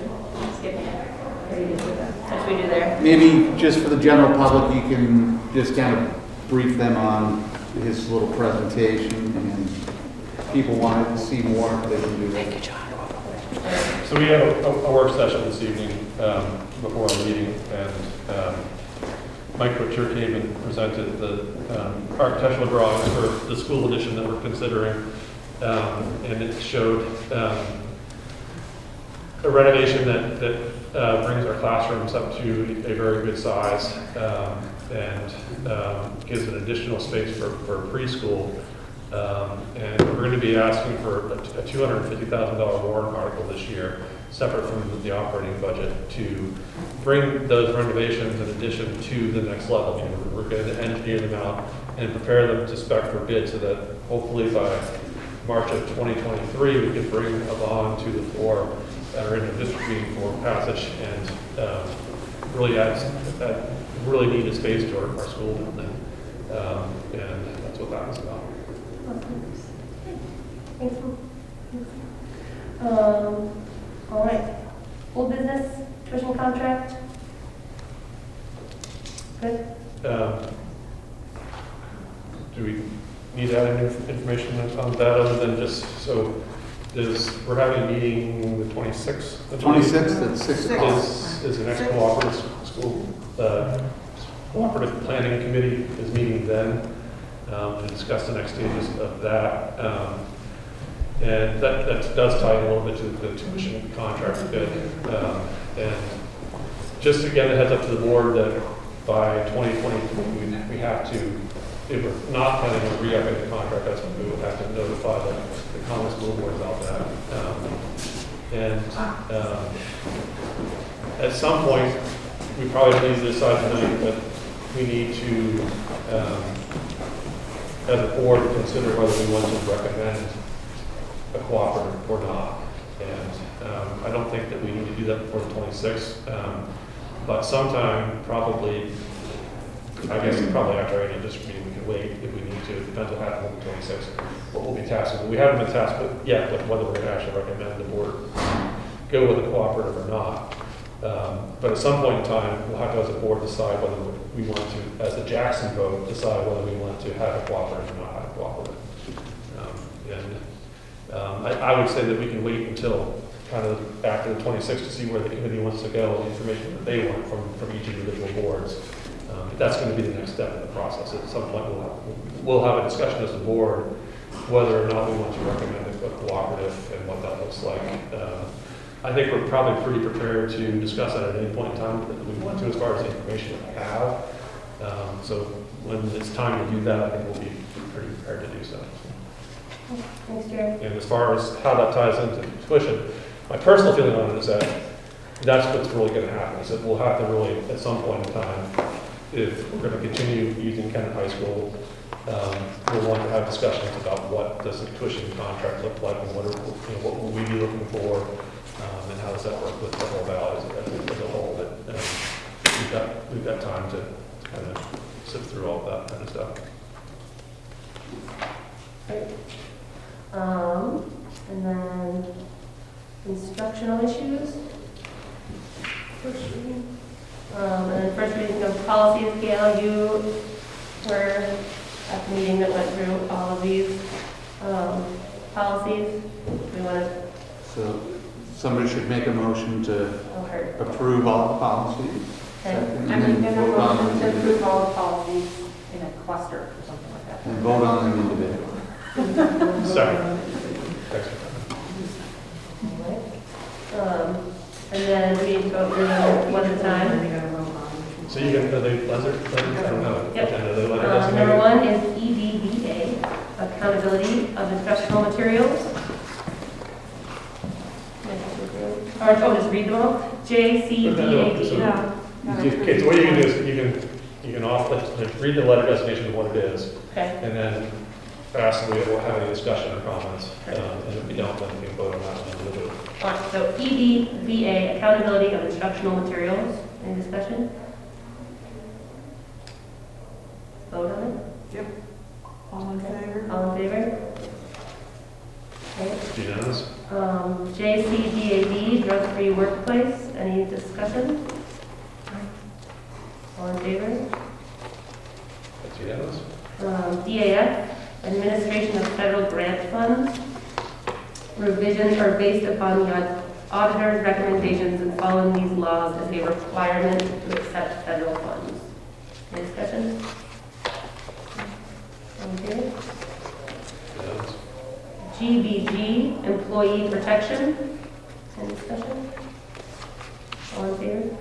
S1: skipping it? What should we do there?
S8: Maybe just for the general public, you can just kind of brief them on his little presentation, and if people wanted to see more, they can do that.
S2: So we had a work session this evening before our meeting, and Mike Butcher came and presented the architectural drawings for the school addition that we're considering, and it showed a renovation that brings our classrooms up to a very good size and gives an additional space for preschool. And we're going to be asking for a $250,000 warrant article this year, separate from the operating budget, to bring those renovations in addition to the next level. You know, we're going to engineer them out and prepare them to spec for bid so that hopefully by March of 2023, we can bring a bond to the floor that are in the district meeting for passage and really adds that really needed space to our school down there. And that's what that was about.
S1: Thanks. All right. Old business, tuition contract. Good.
S2: Do we need to add any information on that other than just, so we're having a meeting the 26th?
S8: The 26th at 6 o'clock.
S2: Is the next cooperative school, cooperative planning committee is meeting then to discuss the next stages of that. And that does tie in a little bit to the tuition contract bid. And just again, a heads up to the board that by 2023, we have to, if we're not planning on re-upping the contract, that's when we will have to notify the common school board about that. At some point, we probably need to decide tonight that we need to, as a board, consider whether we want to recommend a cooperative or not. And I don't think that we need to do that before the 26th. But sometime, probably, I guess probably after any district meeting, we can wait if we need to. It depends what happens on the 26th, what we'll be tasked with. We haven't been tasked with yet with whether we're going to actually recommend the board go with a cooperative or not. But at some point in time, we'll have to, as a board, decide whether we want to, as the Jackson vote, decide whether we want to have a cooperative or not have a cooperative. I would say that we can wait until kind of after the 26th to see where the committee wants to go and the information that they want from each individual boards. That's going to be the next step in the process. At some point, we'll have a discussion as a board whether or not we want to recommend a cooperative and what that looks like. I think we're probably pretty prepared to discuss that at any point in time that we want to, as far as the information that we have. So when it's time to do that, I think we'll be pretty prepared to do so.
S1: Thanks, Jerry.
S2: And as far as how that ties into tuition, my personal feeling on it is that that's what's really going to happen. Is that we'll have to really, at some point in time, if we're going to continue using Kennett High School, we'll want to have discussions about what does the tuition contract look like and what will we be looking for, and how does that work with the whole valley as a whole. But we've got time to kind of sift through all of that kind of stuff.
S1: Great. And then instructional issues. First reading. And then first reading of policies. Gail, you were at the meeting that went through all of these policies. We want to.
S8: So somebody should make a motion to approve all the policies.
S1: Okay.
S8: And
S7: I
S8: then
S7: mean,
S8: vote on them
S7: to
S8: individually.
S7: approve all the policies in a cluster or something like that.
S8: And vote on them individually.
S2: Second. Thanks.
S1: And then we need to go through them one at a time.
S2: So you can, are they letters? I don't know.
S1: Yep.
S2: Are they letter
S1: Number
S2: designated?
S1: one is EDBA, accountability of instructional materials. Or just read them all. JCDAD.
S2: Okay, so what you can do is you can read the letter designation of what it is,
S1: Okay.
S2: and then ask if we'll have any discussion or comments. And if we don't, then we can vote on that one individually.
S1: All right, so EDBA, accountability of instructional materials. Any discussion? Vote on it?
S3: Yep. All in favor?
S1: All in favor? Okay.
S2: Unanimous?
S1: JCDAD, drug-free workplace. Any discussion? All in favor?
S2: That's unanimous?
S1: DAF, administration of federal grant funds. Revisions are based upon the auditor's recommendations and following these laws as a requirement to accept federal funds. Any discussion? Okay.
S2: Unanimous?
S1: GBG, employee protection. Any discussion? All in favor?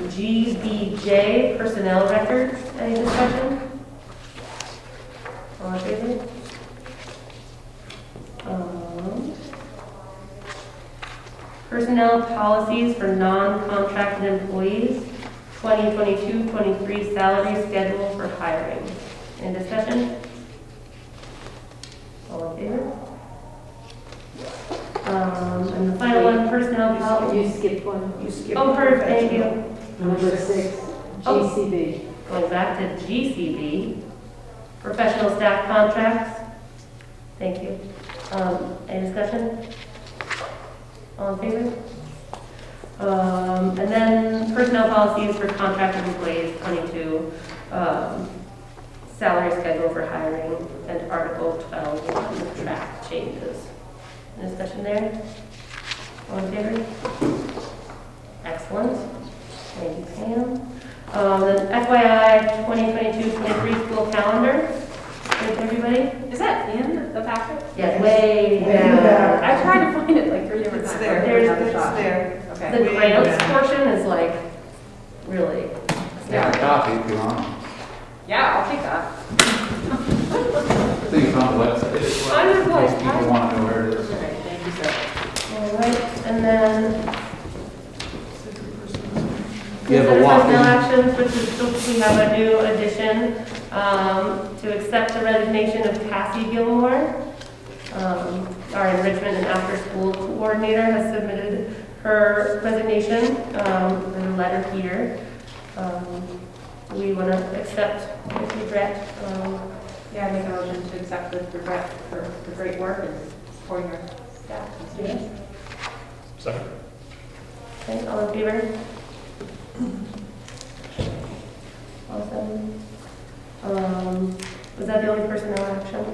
S1: GBJ, personnel records. Any discussion? personnel policies for non-contracted employees, 2022-23 salary schedule for hiring. Any discussion? All in favor? And the final one, personnel policy.
S6: You skipped one.
S3: You skipped
S1: Oh, perfect, thank you.
S6: Number 6,
S1: Oh.
S6: GCB.
S1: Going back to GCB, professional staff contracts. Thank you. Any discussion? All in favor? And then personnel policies for contracted employees, 22, salary schedule for hiring, and Article 12, track changes. Any discussion there? All in favor? Excellent. Thank you, Pam. Then FYI 2022-23 school calendar. Good, everybody?
S7: Is that in the packet?
S1: Yes, way
S3: Way
S1: down.
S3: down.
S7: I tried to find it like 3 different
S3: It's
S7: times.
S3: there,
S1: There's-
S3: it's there.
S7: Okay.
S1: The
S3: Way
S1: grants
S3: down.
S1: portion is like, really.
S8: Yeah, copy if you want.
S7: Yeah, I'll take that.
S8: I think it's on the website.
S7: Wonderful.
S8: In case people want to know where it is.
S7: Okay, thank you, sir.
S1: All right, and then
S8: You have a
S1: consider
S8: walk-in.
S1: personnel actions, which is, we have a new addition, to accept the resignation of Cassie Gilmore. Our enrichment and after-school coordinator has submitted her resignation, in a letter here. We want to accept with regret.
S7: Yeah, I make a motion to accept with regret for the great work and supporting our staff and students.
S2: Second.
S1: Okay, all in favor? Awesome. Was that the only personnel action?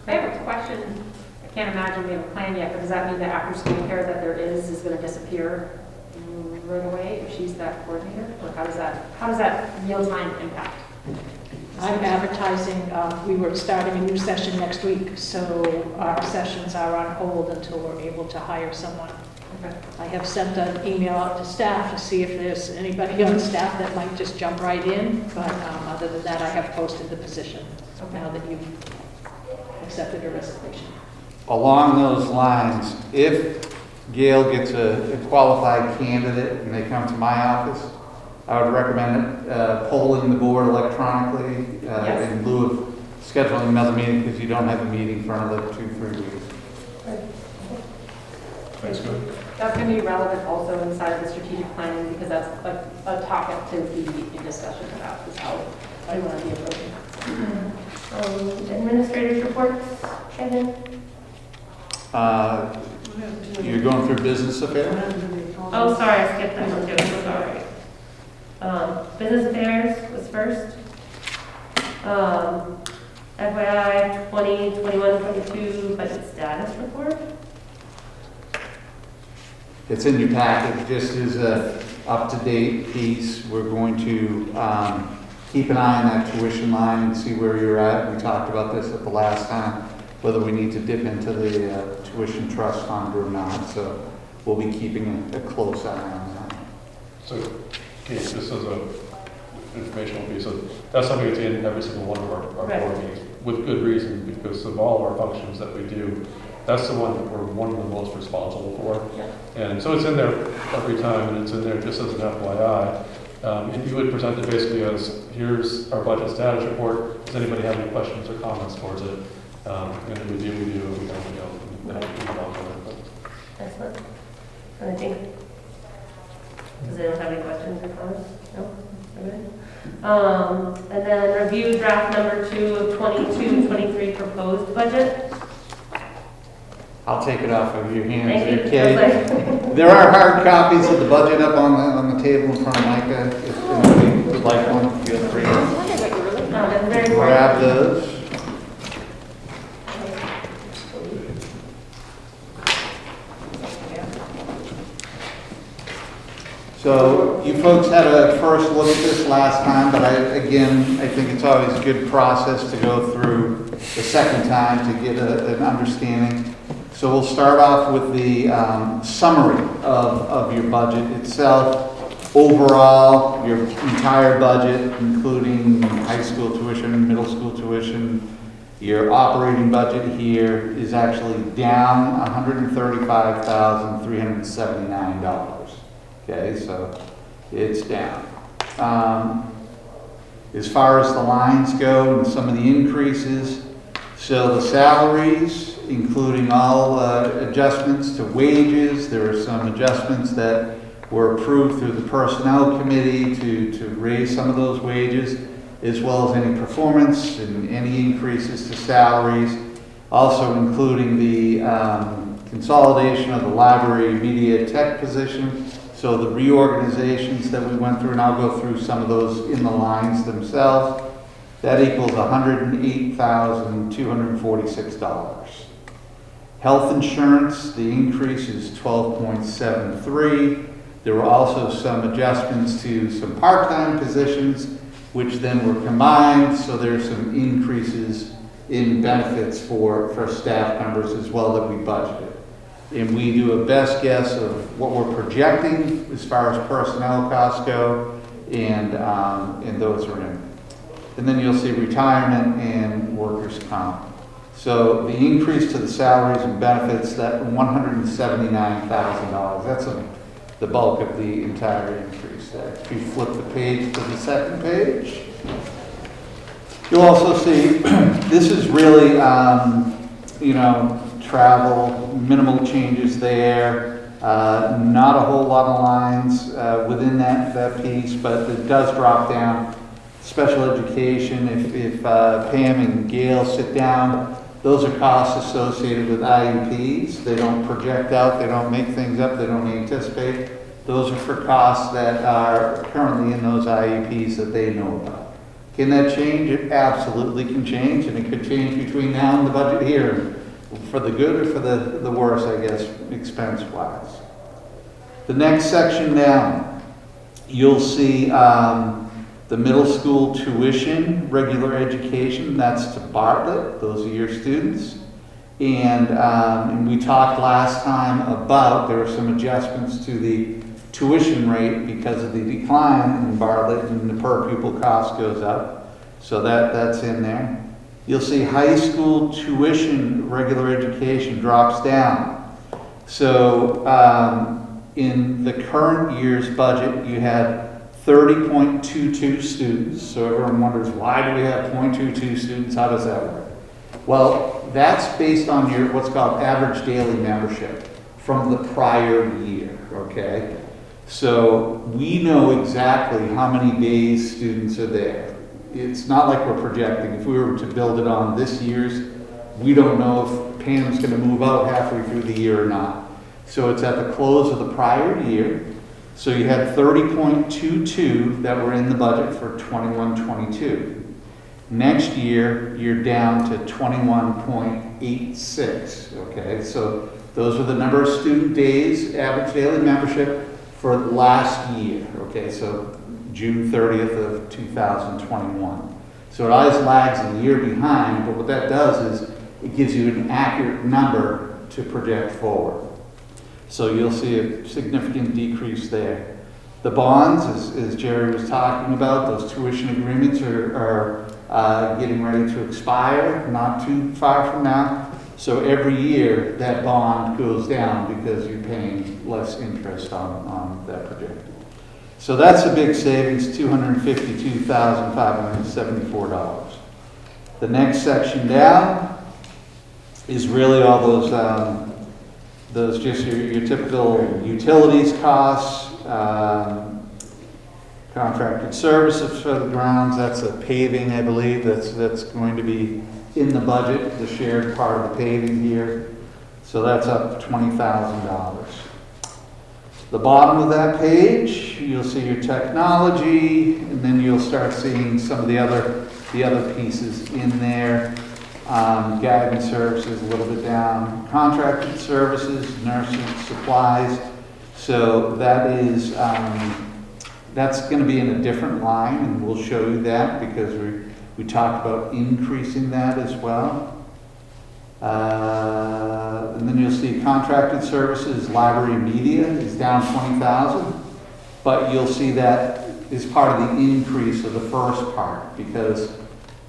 S7: I have a question. I can't imagine we have a plan yet, but does that mean that after-school care that there is going to disappear right away if she's that coordinator? Or how does that real-time impact?
S6: I'm advertising, we were starting a new session next week, so our sessions are on hold until we're able to hire someone.
S7: Okay.
S6: I have sent an email out to staff to see if there's anybody on staff that might just jump right in, but other than that, I have posted the position now that you've accepted a resignation.
S8: Along those lines, if Gail gets a qualified candidate and they come to my office, I would recommend polling the board electronically
S7: Yes.
S8: in lieu of scheduling another meeting because you don't have a meeting for another 2-3 weeks.
S2: Thanks, good.
S7: That's going to be relevant also inside of the strategic planning because that's a topic to be in discussion about is how I want to be approaching that.
S1: Administrators reports, Kevin?
S8: You're going through business affairs?
S1: Oh, sorry, I skipped that one too, I'm sorry. Business affairs was first. FYI 2021-22 budget status report.
S8: It's in your packet, just as a up-to-date piece. We're going to keep an eye on that tuition line and see where you're at. We talked about this at the last time, whether we need to dip into the tuition trust fund or not. So we'll be keeping a close eye on that.
S2: So, Kate, just as a informational piece, so that's something that's in every single one of our
S1: Right.
S2: board meetings, with good reason, because of all our functions that we do, that's the one that we're one of the most responsible for.
S1: Yeah.
S2: And so it's in there every time, and it's in there just as an FYI. And you would present it basically as, here's our budget status report, does anybody have any questions or comments towards it? And if we do, we don't, we don't move on to it.
S1: Excellent. And I think, does anyone have any questions or comments? No? Okay. And then review draft number 2 of 22-23 proposed budget.
S8: I'll take it off of your hands
S1: Thank
S8: there,
S1: you.
S8: Kate. There are hard copies of the budget up on the table in front of Micah. If anybody would like one, feel free to
S1: That's very important.
S8: grab those. So you folks had a first look at this last time, but I think it's always a good process to go through the second time to get an understanding. So we'll start off with the summary of your budget itself. Overall, your entire budget, including high school tuition, middle school tuition, Your operating budget here is actually down $135,379. Okay, so it's down. As far as the lines go and some of the increases, so the salaries, including all adjustments to wages, there are some adjustments that were approved through the Personnel Committee to raise some of those wages, as well as any performance and any increases to salaries, also including the consolidation of the library media tech position. So the reorganizations that we went through, and I'll go through some of those in the lines themselves, that equals $108,246. Health insurance, the increase is 12.73. There were also some adjustments to some part-time positions, which then were combined, so there's some increases in benefits for staff members as well that we budgeted. And we do a best guess of what we're projecting as far as personnel costs go, and those are in. And then you'll see retirement and workers' comp. So the increase to the salaries and benefits, that $179,000, that's the bulk of the entire increase there. If you flip the page to the second page, you'll also see this is really, travel, minimal changes there, not a whole lot of lines within that piece, but it does drop down. Special education, if Pam and Gail sit down, those are costs associated with IEPs. They don't project out, they don't make things up, they don't anticipate. Those are for costs that are currently in those IEPs that they know about. Can that change? It absolutely can change, and it could change between now and the budget here, for the good or for the worse, I guess, expense-wise. The next section down, you'll see the middle school tuition, regular education, that's to Bartlett, those are your students. And we talked last time about, there were some adjustments to the tuition rate because of the decline in Bartlett, and the per pupil cost goes up. So that's in there. You'll see high school tuition, regular education drops down. So in the current year's budget, you had 30.22 students. So everyone wonders, why do we have 0.22 students? How does that work? Well, that's based on your what's called average daily membership from the prior year, okay? So we know exactly how many days students are there. It's not like we're projecting. If we were to build it on this year's, we don't know if Pam's going to move out halfway through the year or not. So it's at the close of the prior year. So you had 30.22 that were in the budget for 21-22. Next year, you're down to 21.86, okay? So those are the number of student days, average daily membership for last year, okay? So June 30th of 2021. So it always lags a year behind, but what that does is it gives you an accurate number to project forward. So you'll see a significant decrease there. The bonds, as Jerry was talking about, those tuition agreements are getting ready to expire, not too far from now. So every year that bond goes down because you're paying less interest on that project. So that's a big savings, $252,574. The next section down is really all those just your typical utilities costs, contracted services for the grounds. That's a paving, I believe, that's going to be in the budget, the shared part of the paving here. So that's up $20,000. The bottom of that page, you'll see your technology, and then you'll start seeing some of the other pieces in there. Guidance services a little bit down. Contracted services, nursing supplies. So that is that's going to be in a different line, and we'll show you that because we talked about increasing that as well. And then you'll see contracted services, library and media is down $20,000, but you'll see that is part of the increase of the first part because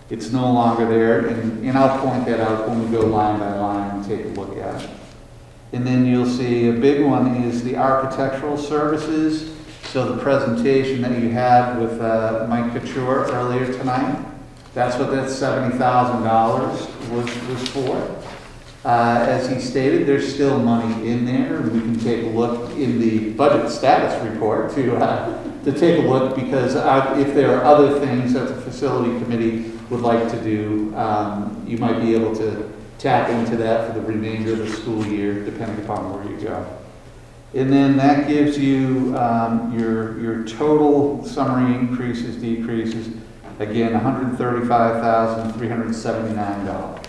S8: It's no longer there, and I'll point that out when we go line by line and take a look at it. And then you'll see a big one is the architectural services. So the presentation that you had with Mike Couture earlier tonight, that's what that $70,000 was for. As he stated, there's still money in there. We can take a look in the budget status report to take a look, because if there are other things that the facility committee would like to do, you might be able to tap into that for the remainder of the school year, depending upon where you go. And then that gives you your total summary increases, decreases, again, $135,379.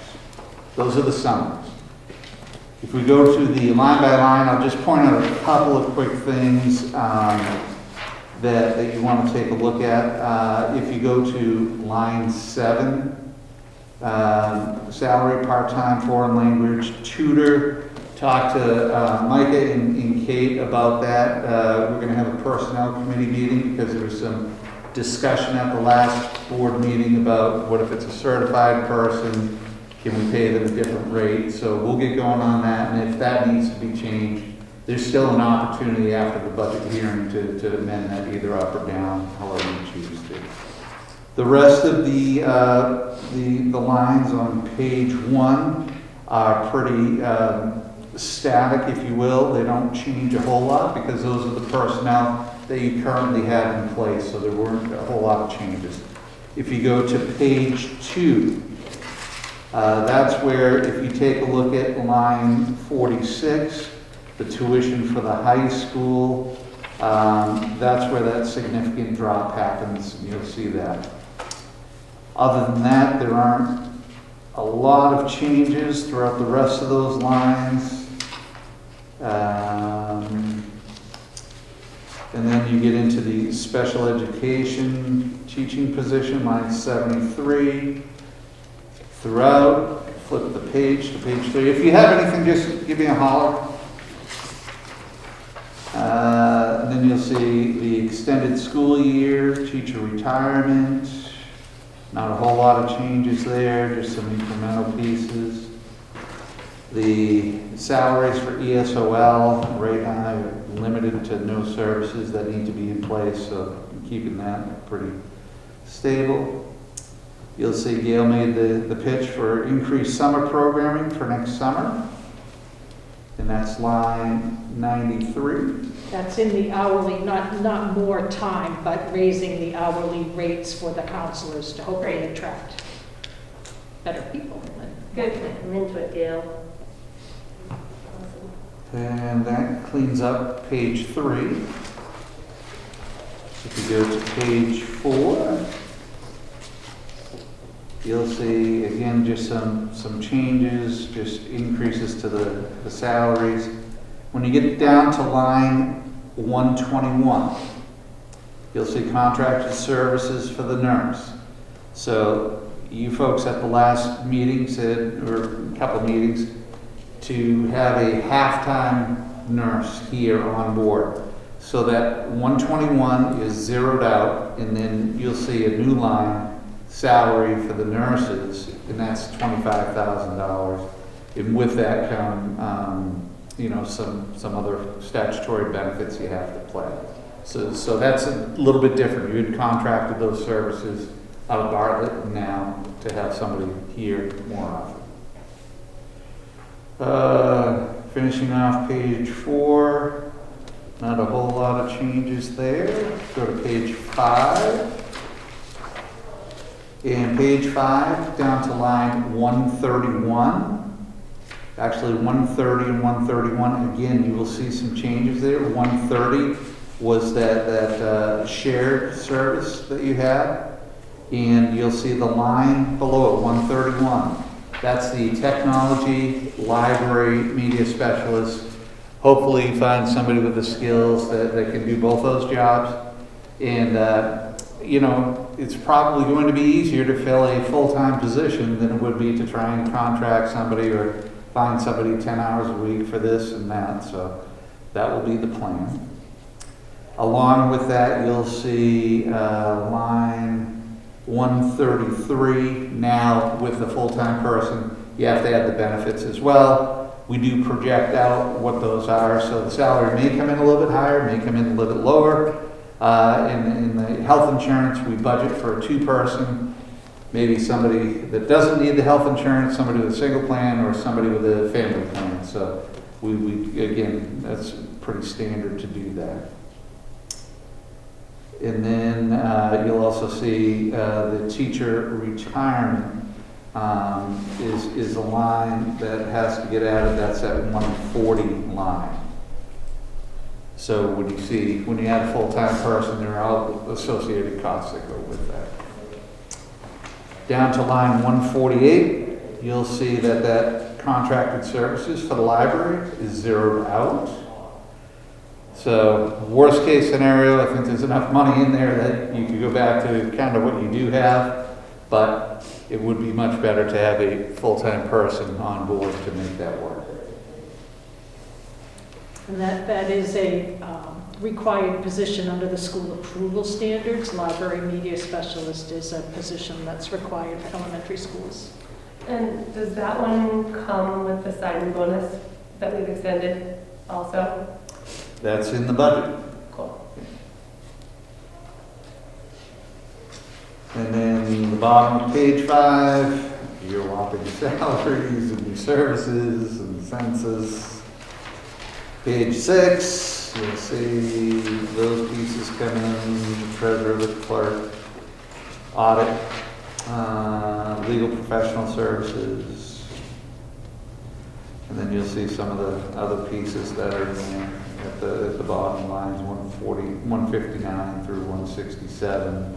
S8: Those are the summaries. If we go to the line by line, I'll just point out a couple of quick things that you want to take a look at. If you go to line 7, salary, part-time, foreign language, tutor, talk to Micah and Kate about that. We're going to have a personnel committee meeting because there was some discussion at the last board meeting about what if it's a certified person, can we pay them a different rate? So we'll get going on that, and if that needs to be changed, there's still an opportunity after the budget hearing to amend that either up or down, however you choose to. The rest of the lines on page 1 are pretty static, if you will. They don't change a whole lot because those are the personnel that you currently have in place, so there weren't a whole lot of changes. If you go to page 2, that's where, if you take a look at line 46, the tuition for the high school, that's where that significant drop happens. You'll see that. Other than that, there aren't a lot of changes throughout the rest of those lines. And then you get into the special education teaching position, line 73. Throughout, flip the page to page 3. If you have anything, just give me a holler. And then you'll see the extended school year, teacher retirement. Not a whole lot of changes there, just some incremental pieces. The salaries for ESOL, right now, limited to no services that need to be in place, so keeping that pretty stable. You'll see Gail made the pitch for increased summer programming for next summer. And that's line 93.
S6: That's in the hourly, not more time, but raising the hourly rates for the counselors to hopefully attract better people.
S1: Good, I'm into it, Gail.
S8: And that cleans up page 3. If you go to page 4, you'll see, again, just some changes, just increases to the salaries. When you get down to line 121, you'll see contracted services for the nurse. So you folks at the last meeting said, or a couple meetings, to have a half-time nurse here on board. So that 121 is zeroed out, and then you'll see a new line, salary for the nurses, and that's $25,000. And with that come, some other statutory benefits you have to play. So that's a little bit different. You had contracted those services out of Bartlett now to have somebody here more often. Finishing off page 4, not a whole lot of changes there. Go to page 5. And page 5, down to line 131. Actually, 130 and 131, again, you will see some changes there. 130 was that shared service that you had. And you'll see the line below it, 131. That's the technology, library, media specialist. Hopefully you find somebody with the skills that can do both those jobs. And, it's probably going to be easier to fill a full-time position than it would be to try and contract somebody or find somebody 10 hours a week for this and that. So that will be the plan. Along with that, you'll see line 133. Now, with the full-time person, you have to add the benefits as well. We do project out what those are, so the salary may come in a little bit higher, may come in a little bit lower. In the health insurance, we budget for a 2-person, maybe somebody that doesn't need the health insurance, somebody with a single plan, or somebody with a family plan. So we again, that's pretty standard to do that. And then you'll also see the teacher retirement is a line that has to get added. That's at 140 line. So when you add a full-time person, there are all associated costs that go with that. Down to line 148, you'll see that contracted services for the library is zeroed out. So worst case scenario, I think there's enough money in there that you could go back to kind of what you do have, but it would be much better to have a full-time person on board to make that work.
S6: And that is a required position under the school approval standards. Library media specialist is a position that's required for elementary schools.
S1: And does that one come with the sign-in bonus that we've extended also?
S8: That's in the budget.
S1: Cool.
S8: And then the bottom of page 5, your whopping salaries and your services and census. Page 6, you'll see those pieces come in, the treasurer, the clerk, audit, legal professional services. And then you'll see some of the other pieces that are in there at the bottom lines, 159 through 167.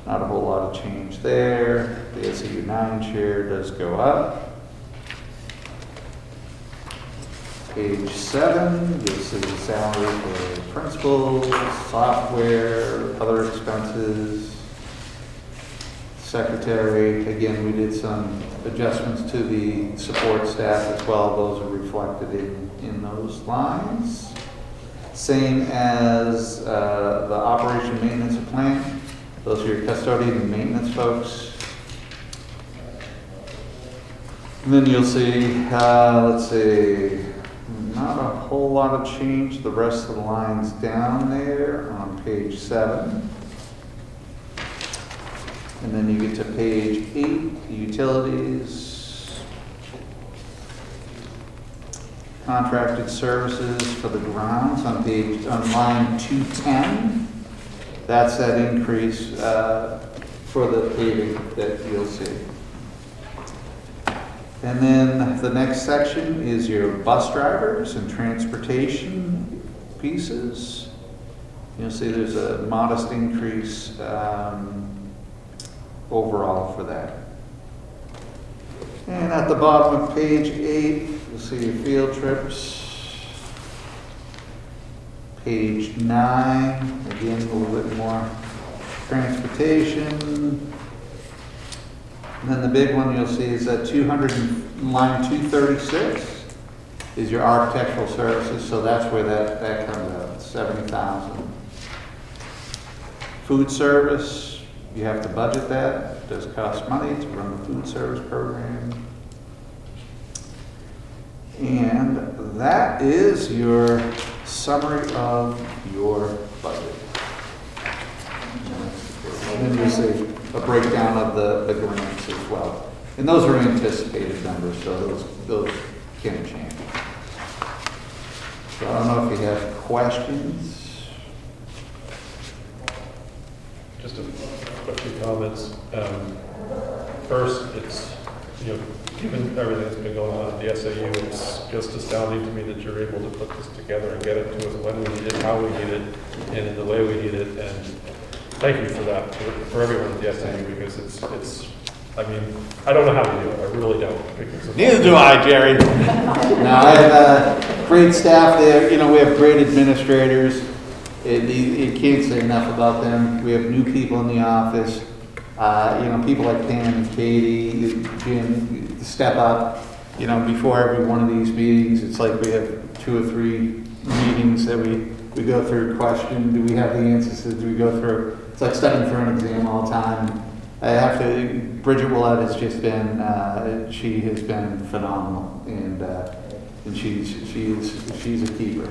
S8: Not a whole lot of change there. The SAU 9 share does go up. Page 7, you'll see the salary for principals, software, other expenses, secretary. Again, we did some adjustments to the support staff as well. Those are reflected in those lines. Same as the operation maintenance and plant. Those are your custodian and maintenance folks. And then you'll see, let's see, not a whole lot of change. The rest of the lines down there on page 7. And then you get to page 8, the utilities, contracted services for the grounds on line 210. That's that increase for the paving that you'll see. And then the next section is your bus drivers and transportation pieces. You'll see there's a modest increase overall for that. And at the bottom of page 8, you'll see your field trips. Page 9, again, a little bit more transportation. And then the big one you'll see is that line 236 is your architectural services, so that's where that comes out, 70,000. Food service, you have to budget that. It does cost money to run the food service program. And that is your summary of your budget. And then you'll see a breakdown of the grants as well. And those are anticipated numbers, so those can change. So I don't know if you have questions.
S2: Just a few comments. First, it's, given everything that's been going on at the SAU, it's just astounding to me that you're able to put this together and get it to us when we need it, how we need it, and in the way we need it. And thank you for that, for everyone at the SAU, because it's, I mean, I don't know how to do it. I really don't.
S8: Neither do I, Jerry. No, I have great staff there. We have great administrators. You can't say enough about them. We have new people in the office. People like Pam and Katie, Jim, step up. Before every one of these meetings, it's like we have 2 or 3 meetings that we go through. Question: do we have the answers? Do we go through? It's like studying for an exam all the time. I have to, Bridget Willett has just been, she has been phenomenal, and she's a keeper.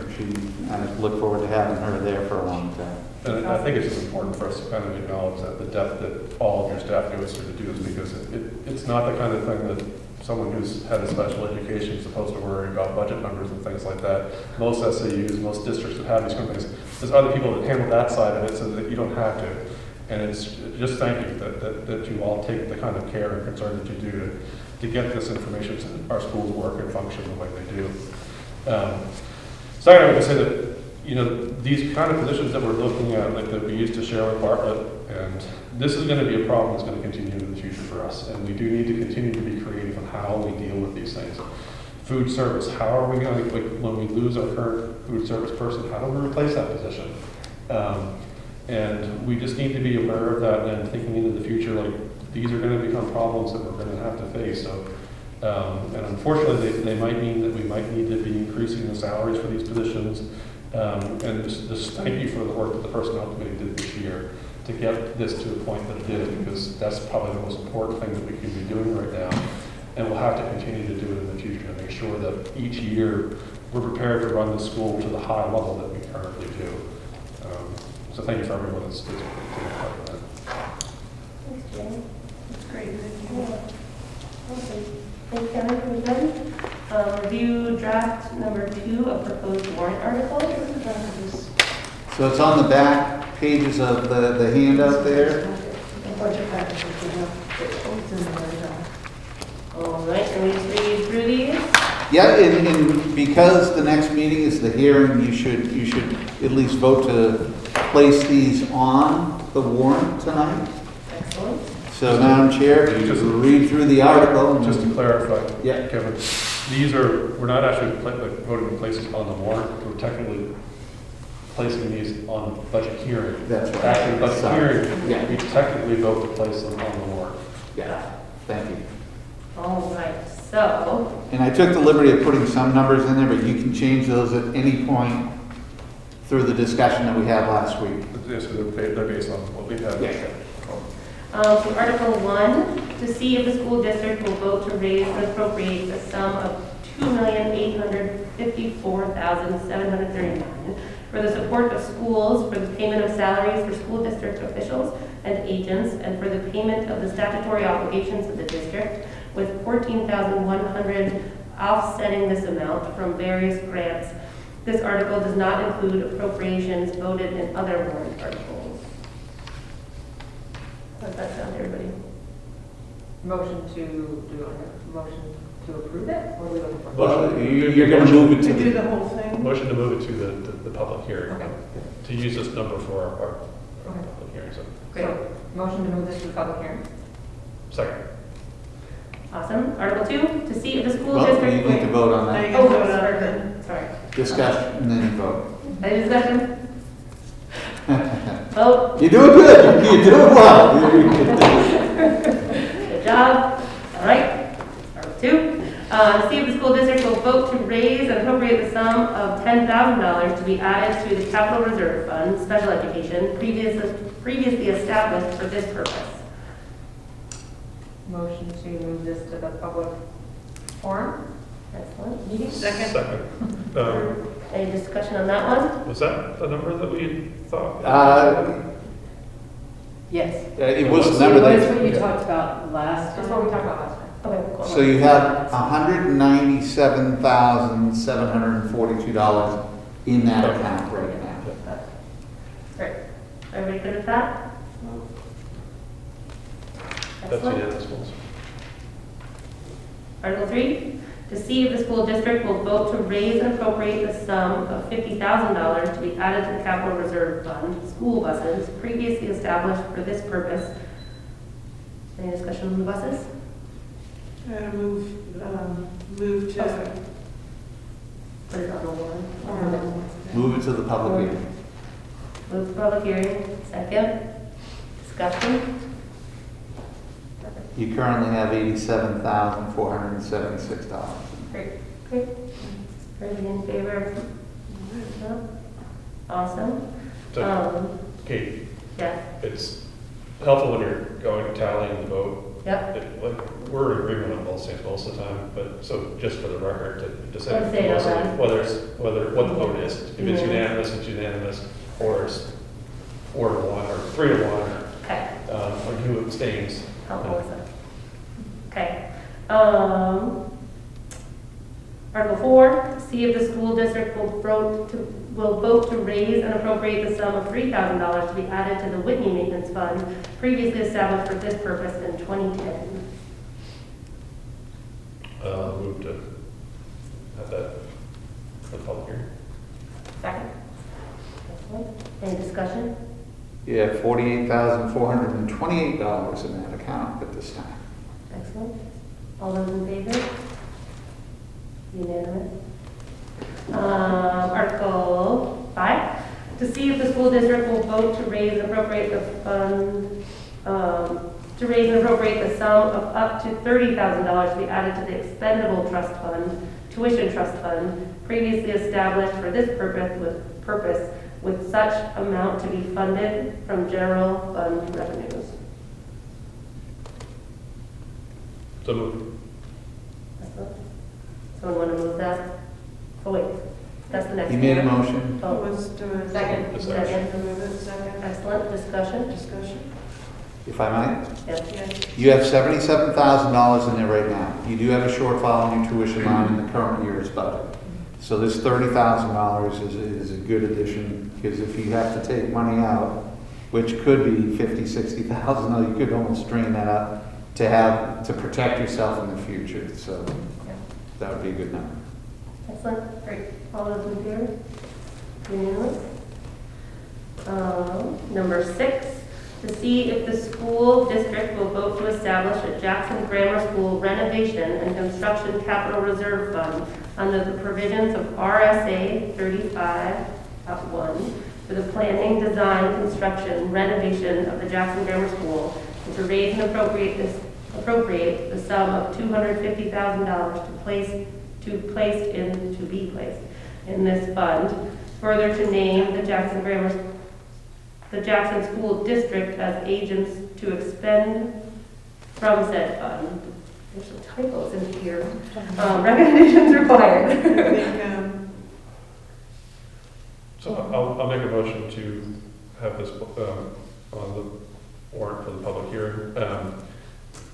S8: I look forward to having her there for a long time.
S2: And I think it's just important for us to kind of acknowledge that the depth that all of your staff goes through to do this, because it's not the kind of thing that someone who's had a special education is supposed to worry about budget numbers and things like that. Most SAUs, most districts that have these kind of things, there's other people that handle that side of it so that you don't have to. And it's just thank you that you all take the kind of care and concern that you do to get this information so that our schools work and function the way they do. Second, I would say that, you know, these kind of positions that we're looking at, like that we used to share with Bartlett, and this is going to be a problem that's going to continue in the future for us. And we do need to continue to be creative on how we deal with these things. Food service, how are we going to, like, when we lose our current food service person, how do we replace that position? And we just need to be aware of that and thinking into the future, like, these are going to become problems that we're going to have to face. So, and unfortunately, they might mean that we might need to be increasing the salaries for these positions. And just thank you for the work that the personnel committee did this year to get this to the point that it did, because that's probably the most important thing that we can be doing right now. And we'll have to continue to do it in the future to make sure that each year we're prepared to run the school to the high level that we currently do. So thank you for everyone that's taking part of that.
S1: Thanks, Jane.
S3: That's great, thank you.
S1: Awesome. Thanks, Kevin, for the review draft number 2 of proposed warrant articles.
S8: So it's on the back pages of the handout there.
S1: All right, and we just read through these.
S8: Yeah, and because the next meeting is the hearing, you should at least vote to place these on the warrant tonight.
S1: Excellent.
S8: So, Madam Chair, if you read through the article.
S2: Just to clarify,
S8: Yeah.
S2: Kevin, we're not actually voting to place these on the warrant, we're technically placing these on the budget hearing.
S8: That's right.
S2: After the budget
S8: Sorry.
S2: hearing,
S8: Yeah.
S2: we technically vote to place them on the warrant.
S8: Yeah, thank you.
S1: All right, so,
S8: And I took the liberty of putting some numbers in there, but you can change those at any point through the discussion that we had last week.
S2: Yes, so they're based on what we've had.
S8: Yeah.
S1: so Article 1, to see if the school district will vote to raise and appropriate the sum of $2,854,739 for the support of schools, for the payment of salaries for school district officials and agents, and for the payment of the statutory obligations of the district, with $14,100 offsetting this amount from various grants. This article does not include appropriations voted in other warrant articles. How does that sound to everybody?
S7: Motion to approve it, or are we looking for?
S8: Well, you're going to move it
S3: To
S8: to
S3: do
S8: the,
S3: the whole thing?
S2: Motion to move it to the public hearing,
S7: Okay.
S2: to use this number for our
S7: Okay.
S2: public hearing. So,
S1: Great.
S7: So, motion to move this to the public hearing.
S2: second.
S1: Awesome. Article 2, to see if the school
S8: well, you
S1: district...
S8: need to vote on
S3: Now
S8: that.
S3: you can vote on
S1: sorry.
S3: it.
S1: Sorry.
S8: Discussion and then vote.
S1: Any discussion? Vote.
S8: You're doing good. You're doing well.
S1: Good job. All right. Article 2, to see if the school district will vote to raise and appropriate the sum of $10,000 to be added to the capital reserve fund, special education, previously established for this purpose.
S7: Motion to move this to the public forum.
S1: Excellent.
S3: Second.
S1: Any discussion on that one?
S2: Was that the number that we thought?
S6: Yes.
S8: It was the
S6: So
S8: number
S6: what is
S8: that,
S6: what you talked about last
S7: That's
S6: time?
S7: what we talked about last time.
S1: Okay, cool.
S8: so you have $197,742 in that account right now.
S1: Great. Everybody good with that?
S2: That's
S1: Excellent.
S2: unanimous.
S1: Article 3, to see if the school district will vote to raise and appropriate the sum of $50,000 to be added to the capital reserve fund, school buses, previously established for this purpose. Any discussion on the buses?
S3: Move to.
S1: Put it on the warrant.
S8: Move it to the public hearing.
S1: Move to public hearing. Second. Discussion.
S8: You currently have $87,476.
S1: Great. Great. Everybody in favor? No? Awesome.
S2: So, Kate,
S1: Yeah.
S2: it's helpful when you're going tallying the vote.
S1: Yep.
S2: Like, we're in agreement on both things most of the time, but so just for the record, to say
S1: Let's say it out loud.
S2: what the vote is. If it's unanimous, it's unanimous, or it's 4-1, or 3-1,
S1: Okay.
S2: or who abstains.
S1: Helpful, Lisa. Okay. Article 4, see if the school district will vote to raise and appropriate the sum of $3,000 to be added to the Whitney Maintenance Fund previously established for this purpose in 2010.
S2: Move to have that for the public hearing.
S1: Second. Any discussion?
S8: Yeah, $48,428 in that account at this time.
S1: Excellent. All those in favor? Unanimous. Article 5, to see if the school district will vote to raise and appropriate the fund, to raise and appropriate the sum of up to $30,000 to be added to the expendable trust fund, tuition trust fund, previously established for this purpose with such amount to be funded from general fund revenues.
S2: So moved.
S1: Someone want to move that? Oh, wait, that's the next.
S8: You made a
S1: one.
S8: motion?
S1: Oh,
S3: Was doing.
S1: second.
S2: Discussion.
S3: Move it, second.
S1: Excellent, discussion?
S3: Discussion.
S8: If I might?
S1: Yes.
S3: Yes.
S8: You have $77,000 in there right now. You do have a shortfall in your tuition line in the current year's budget. So this $30,000 is a good addition, because if you have to take money out, which could be $50,000, $60,000, you could almost drain that up to protect yourself in the future. So that would be a good number.
S1: Excellent, great. All those in favor? Unanimous. Number 6, to see if the school district will vote to establish a Jackson Grammar School renovation and construction capital reserve fund under the provisions of RSA 35.1 for the planning, design, construction, renovation of the Jackson Grammar School, and to raise and appropriate the sum of $250,000 to be placed in this fund. Further, to name the Jackson School District as agents to expend from said fund. There's some typos in here. Recommendations required.
S3: I think,
S2: So I'll make a motion to have this on the warrant for the public hearing,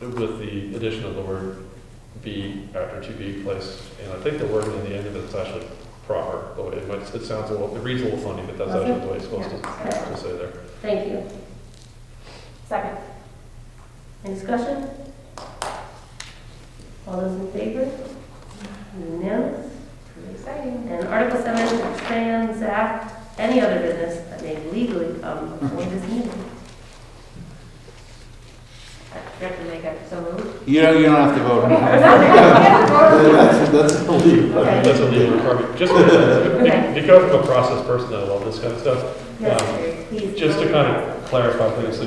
S2: with the addition of the word "be" after "to be placed," and I think the wording in the end of it is actually proper. The way it sounds it reads a little funny, but that's actually the way it's supposed to say there.
S1: Thank you. Second. Any discussion? All those in favor? Unanimous. Pretty exciting. And Article 7, to transact any other business that may legally come before this meeting. You have to make it so moved.
S8: You don't have to vote on that. That's illegal.
S1: Okay.
S2: That's a legal requirement. Just because I'm a process person, I love this kind of stuff.
S1: Yes, please.
S2: Just to kind of clarify things,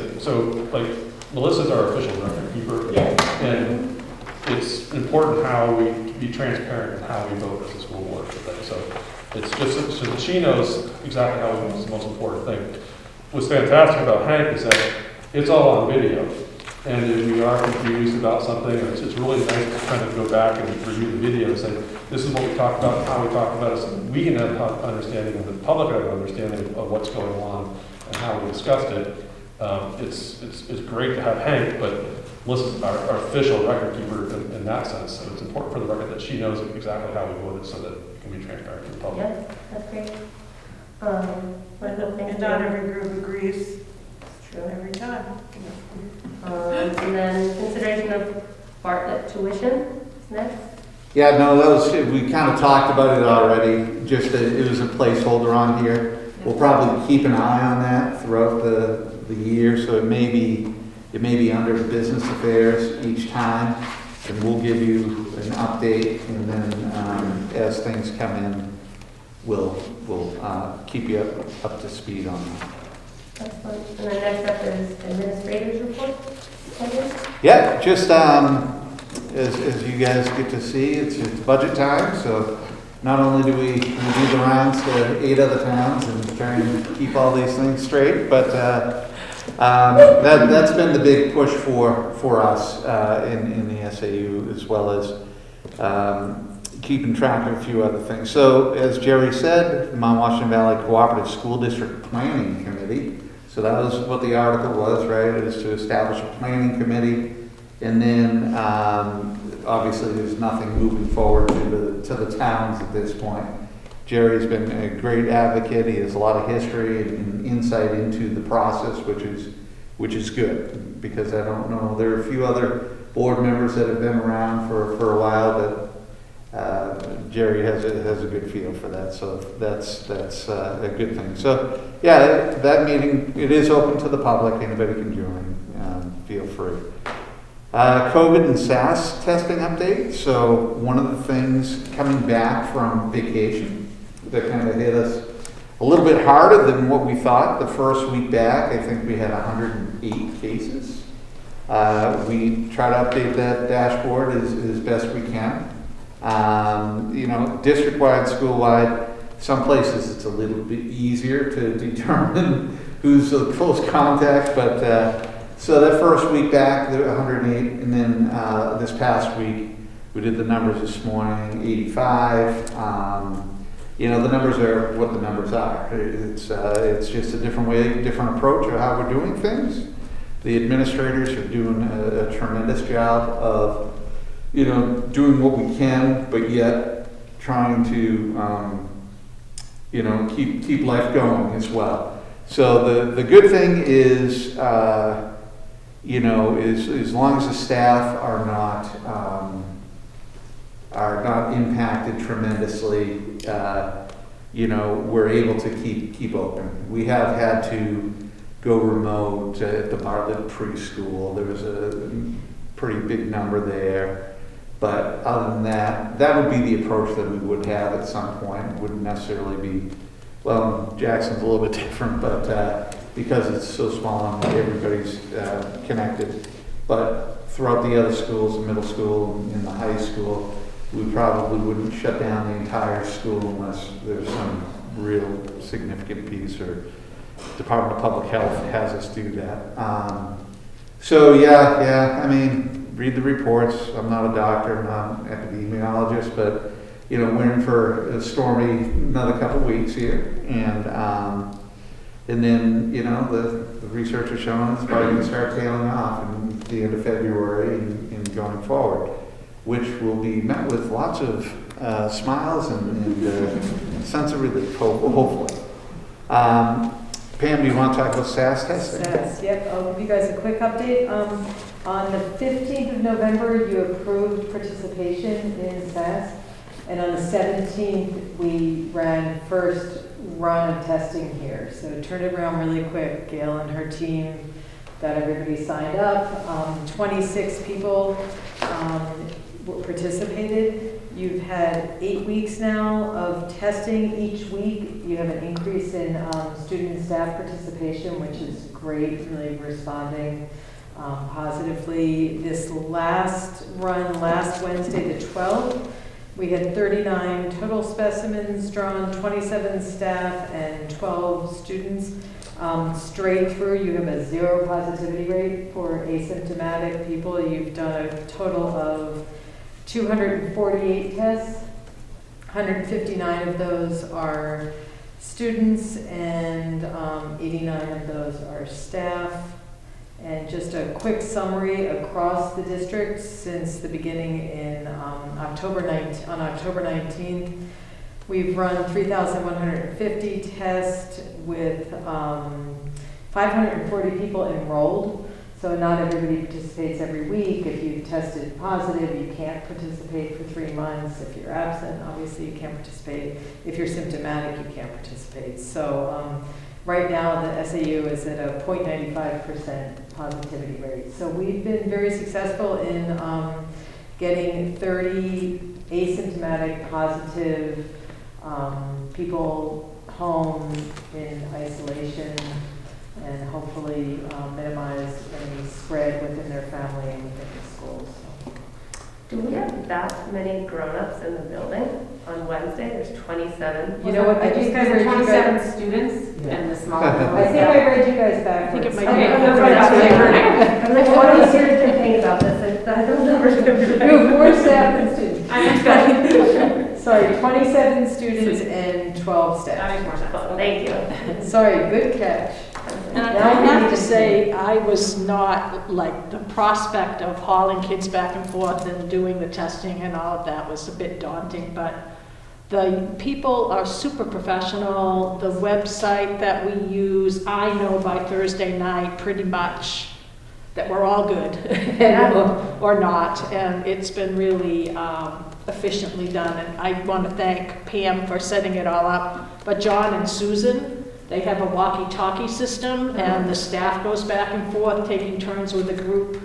S2: like Melissa's our official record keeper.
S1: Yes.
S2: And it's important how we be transparent in how we vote as a school board for things. So it's just so that she knows exactly how we vote is the most important thing. What's fantastic about Hank is that it's all on video. And if we are confused about something, it's really nice to kind of go back and review the video and say, this is what we talked about, how we talked about it, so we can have an understanding, and the public have an understanding of what's going on and how we discussed it. It's great to have Hank, but Melissa's our official record keeper in that sense. So it's important for the record that she knows exactly how we voted so that it can be transparent to the public.
S1: Yes, that's great.
S3: and not every group agrees
S1: It's true.
S3: every time.
S1: And then consideration of Bartlett tuition is next.
S8: Yeah, no, we kind of talked about it already, just that it was a placeholder on here. We'll probably keep an eye on that throughout the year, so it may be under business affairs each time, and we'll give you an update, and then as things come in, we'll keep you up to speed on that.
S1: Excellent. And then next up is administrators report.
S8: Yeah, just as you guys get to see, it's budget time, so not only do we do the rounds to 8 other towns and try and keep all these things straight, but That's been the big push for us in the SAU, as well as keeping track of a few other things. So, as Jerry said, the Mount Washington Valley Cooperative School District Planning Committee. So that was what the article was, right? It is to establish a planning committee, and then obviously there's nothing moving forward to the towns at this point. Jerry's been a great advocate. He has a lot of history and insight into the process, which is good, because I don't know, there are a few other board members that have been around for a while, but Jerry has a good feel for that, so that's a good thing. So yeah, that meeting, it is open to the public. Anybody can join. Feel free. COVID and SAS testing update. So one of the things coming back from vacation that kind of hit us a little bit harder than what we thought. The first week back, I think we had 108 cases. We try to update that dashboard as best we can. District-wide, school-wide, some places it's a little bit easier to determine who's a close contact, but so that first week back, there were 108, and then this past week, we did the numbers this morning, 85. The numbers are what the numbers are. It's just a different way, different approach of how we're doing things. The administrators are doing a tremendous job of doing what we can, but yet trying to, keep life going as well. So the good thing is, as long as the staff are not impacted tremendously, we're able to keep open. We have had to go remote at the Bartlett preschool. There was a pretty big number there. But other than that, that would be the approach that we would have at some point. It wouldn't necessarily be, well, Jackson's a little bit different, but because it's so small and everybody's connected. But throughout the other schools, the middle school and the high school, we probably wouldn't shut down the entire school unless there's some real significant piece, or Department of Public Health has us do that. Read the reports. I'm not a doctor, I'm not an epidemiologist, but we're in for a stormy another couple of weeks here, and then the research has shown it's probably going to start tailing off in the end of February and going forward, which will be met with lots of smiles and sense of relief, hopefully. Pam, do you want to talk about SAS testing?
S6: SAS, yep. I'll give you guys a quick update. On the 15th of November, you approved participation in SAS, and on the 17th, we ran first run of testing here. So it turned it around really quick. Gail and her team got everybody signed up. 26 people participated. You've had 8 weeks now of testing each week. You have an increase in student and staff participation, which is great, really responding positively. This last run, last Wednesday, the 12th, we had 39 total specimens drawn, 27 staff, and 12 students. Straight through, you have a 0 positivity rate for asymptomatic people. You've done a total of 248 tests. 159 of those are students, and 89 of those are staff. And just a quick summary across the district since the beginning in October 19th. We've run 3,150 tests with 540 people enrolled. So not everybody participates every week. If you've tested positive, you can't participate for 3 months. If you're absent, obviously you can't participate. If you're symptomatic, you can't participate. So right now the SAU is at a 0.95% positivity rate. So we've been very successful in getting 30 asymptomatic positive people home in isolation, and hopefully minimize any spread within their family and within the schools.
S1: Do we have that many grown-ups in the building on Wednesday? There's 27.
S12: You know what, I
S7: These
S12: think
S7: guys
S12: I
S7: are
S12: read you
S7: 27
S12: guys,
S7: students
S12: Yeah.
S7: and the smaller.
S12: I think I read you guys backwards.
S6: I think it might
S7: Okay,
S6: be.
S7: that's what I was
S1: I'm like, what are you here to think about this? Those numbers are
S12: You have more staff than students.
S7: I'm
S12: Sorry, 27 students and 12
S7: That
S12: staff.
S7: makes more sense.
S1: Thank you.
S12: Sorry, good catch.
S6: And
S12: Now
S6: I
S12: we
S6: have
S12: need
S6: to
S12: to
S6: say, I was not, like, the prospect of hauling kids back and forth and doing the testing and all of that was a bit daunting, but the people are super professional. The website that we use, I know by Thursday night pretty much that we're all good or not. And it's been really efficiently done. And I want to thank Pam for setting it all up. But John and Susan, they have a walkie-talkie system, and the staff goes back and forth, taking turns with the group.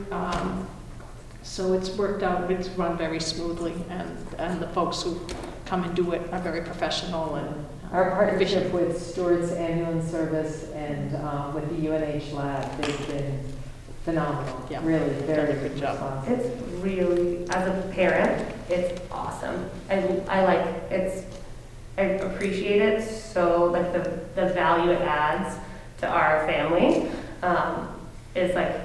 S6: So it's worked out, it's run very smoothly, and the folks who come and do it are very professional and
S12: Our partnership
S6: efficient.
S12: with Stewart's Ambulance Service and with the UNH lab, they've been phenomenal.
S6: Yeah,
S12: Really,
S6: done
S12: very
S6: a good job.
S12: responsive.
S1: It's really, as a parent, it's awesome. I like, I appreciate it, so like the value it adds to our family is like,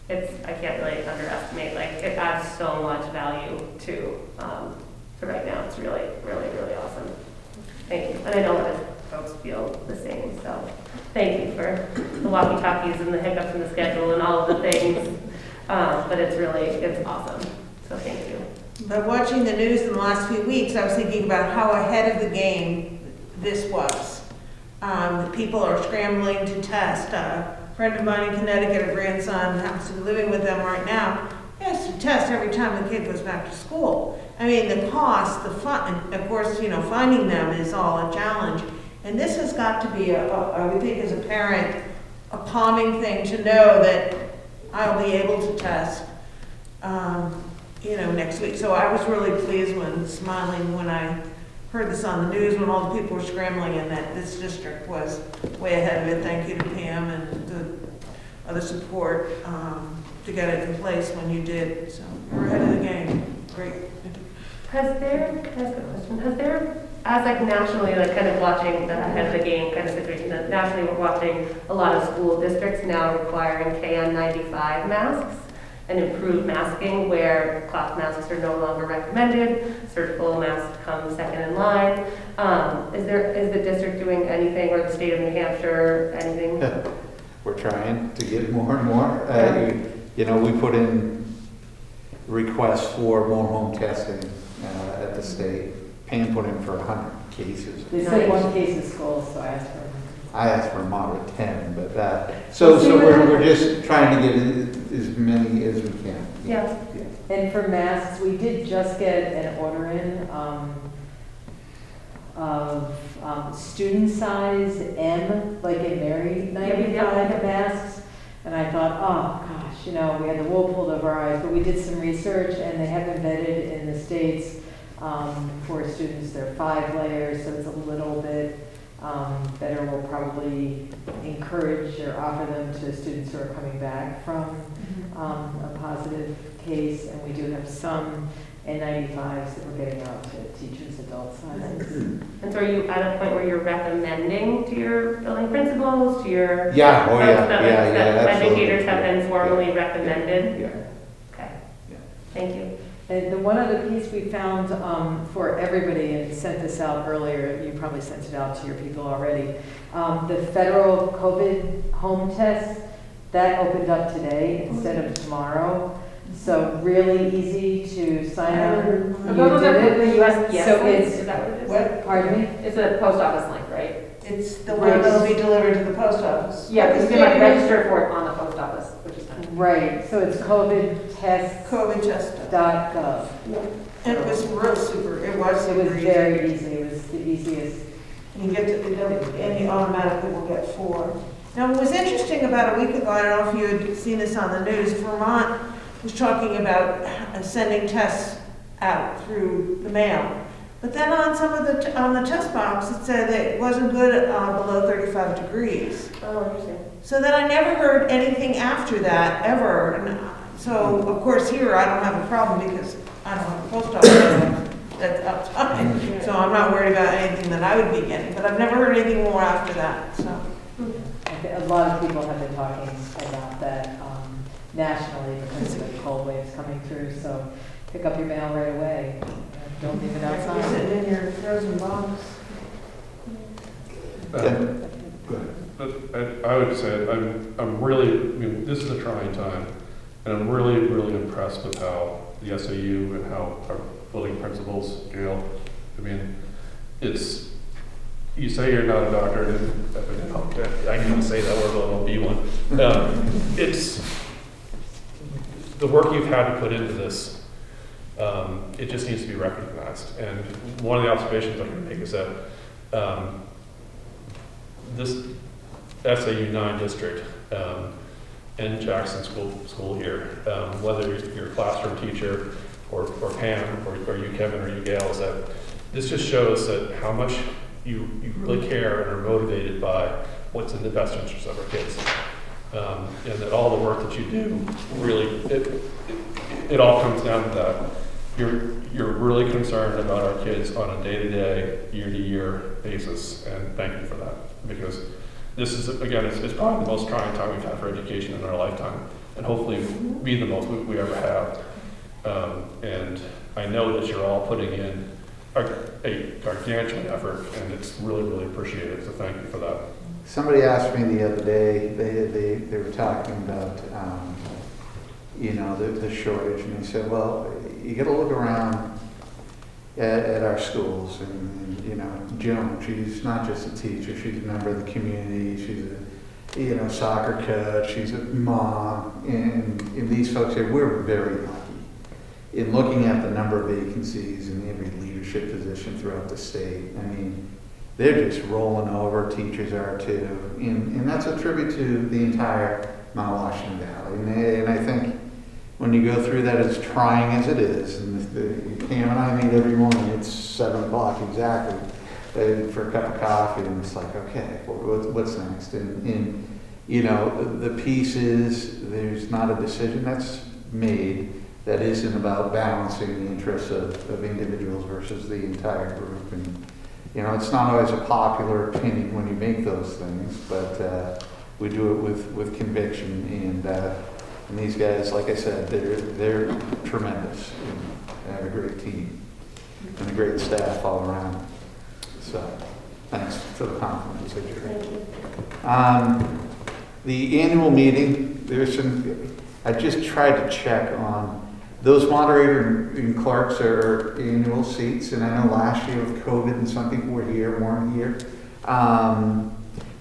S1: I can't really underestimate, like it adds so much value to right now. It's really, really, really awesome. Thank you. And I know other folks feel the same, so thank you for the walkie-talkies and the hiccups in the schedule and all of the things. But it's awesome. So thank you.
S3: By watching the news in the last few weeks, I was thinking about how ahead of the game this was. People are scrambling to test. A friend of mine in Connecticut, a grandson, happens to be living with them right now. He has to test every time the kid goes back to school. I mean, the cost, the fun, and of course, finding them is all a challenge. And this has got to be, I would think as a parent, a calming thing to know that I'll be able to test, next week. So I was really pleased smiling when I heard this on the news, when all the people were scrambling, and that this district was way ahead of it. Thank you to Pam and the other support to get it in place when you did. So you're ahead of the game. Great.
S1: Can I ask a question? Has there, as like nationally, like kind of watching the ahead of the game kind of situation, that nationally we're watching a lot of school districts now requiring KN95 masks and improved masking where cloth masks are no longer recommended, surgical masks come second in line. Is the district doing anything, or the state of New Hampshire, anything?
S8: We're trying to get more and more. We put in requests for more home testing at the state. Pam put in for 100 cases.
S12: They said one case in school, so I asked for
S8: a moderate 10, but so we're just trying to get as many as we can.
S1: Yeah.
S12: And for masks, we did just get an order in of student size M, like in Mary 95 masks. And I thought, oh gosh, we had the wool pulled over our eyes, but we did some research and they have embedded in the States for students, they're 5 layers, so it's a little bit better. We'll probably encourage or offer them to students who are coming back from a positive case, and we do have some N95s that we're getting out to teachers, adult sizes.
S1: And so are you at a point where you're recommending to your building principals, to your folks that educators have been formally recommended?
S8: Yeah.
S1: Okay. Thank you.
S12: And the one other piece we found for everybody, and sent this out earlier, you probably sent it out to your people already, the federal COVID home test, that opened up today instead of tomorrow. So really easy to sign up.
S7: Those are the USPS
S12: So
S7: links,
S12: it's,
S7: is that what it is?
S12: what, pardon me?
S7: It's a post office link, right?
S3: It's the one that'll be delivered to the post office.
S7: Yeah, because you can register for it on the post office, which is kind of.
S12: Right, so it's covidtest.gov.
S3: COVID-test. And it was real super, it was
S12: It was very easy, it was the easiest.
S3: You get and you automatically will get 4. Now, what was interesting about a week ago, I don't know if you had seen this on the news, Vermont was talking about sending tests out through the mail. But then on on the test box, it said that it wasn't good below 35 degrees.
S1: Oh, interesting.
S3: So then I never heard anything after that, ever. And so, of course, here I don't have a problem because I don't have a post office that's outside, so I'm not worried about anything that I would be getting, but I've never heard anything more after that, so.
S12: A lot of people have been talking about that nationally because of the cold waves coming through, so pick up your mail right away. Don't leave it outside.
S3: Sitting in your frozen box.
S2: But I would say, I'm really, I mean, this is a trying time, and I'm really, really impressed with how the SAU and how our building principals, Gail, I mean, it's, you say you're not a doctor, and I can even say that word, but I won't be one. It's, the work you've had to put into this, it just needs to be recognized. And one of the observations I'm going to make is that this SAU 9 district and Jackson School here, whether you're a classroom teacher or Pam or you Kevin or you Gail, is that this just shows that how much you really care and are motivated by what's in the best interest of our kids. And that all the work that you do, really, it all comes down to that. You're really concerned about our kids on a day-to-day, year-to-year basis, and thank you for that. Because this is, again, it's probably the most trying time we've had for education in our lifetime, and hopefully be the most we ever have. And I know that you're all putting in a gargantuan effort, and it's really, really appreciated, so thank you for that.
S8: Somebody asked me the other day, they were talking about, the shortage, and they said, well, you got to look around at our schools, and Joan, she's not just a teacher, she's a member of the community, she's a soccer coach, she's a mom, and these folks here, we're very lucky in looking at the number of vacancies in every leadership position throughout the state. I mean, they're just rolling over, teachers are too, and that's a tribute to the entire Mount Washington Valley. And I think when you go through that, as trying as it is, and Pam and I meet every morning, it's 7 o'clock exactly, for a cup of coffee, and it's like, okay, what's next? And the piece is, there's not a decision that's made that isn't about balancing the interests of individuals versus the entire group. And it's not always a popular opinion when you make those things, but we do it with conviction. And these guys, like I said, they're tremendous. And have a great team and a great staff all around. So, thanks for the compliments, the annual meeting, I just tried to check on those moderator and clerks are annual seats, and I know last year with COVID and some people weren't here. I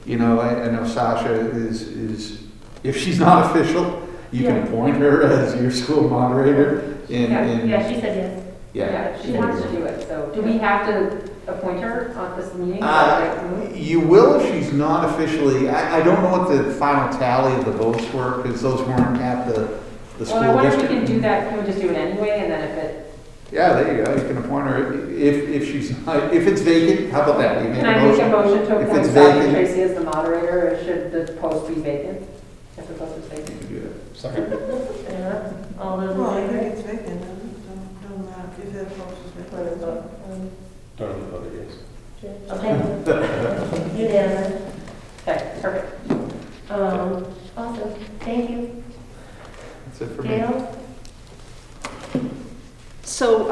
S8: know Sasha is if she's not official, you can appoint her as your school moderator.
S7: Yeah, she said yes.
S8: Yeah,
S7: she has to do it. So, do we have to appoint her on this meeting?
S8: You will if she's not officially. I don't know what the final tally of the votes were because those weren't at the school
S7: I wonder
S8: district.
S7: if we can do that. Can we just do it anyway, and then if it?
S8: Yeah, there you go. You can appoint her if she's if it's vacant. How about that?
S7: Can I make a motion to appoint
S8: it's
S7: Sasha
S8: vacant,
S7: Tracy as the moderator, or should the post be vacant? If the post is vacant.
S8: you can do that.
S2: Second.
S1: All those
S3: Well, I
S1: in
S3: think
S1: favor?
S3: it's vacant, don't matter if the post is vacant.
S2: Don't have the vote against.
S1: Okay. Unanimous.
S7: Okay, perfect.
S1: Awesome. Thank you.
S8: That's it for me.
S1: Gail?
S6: So,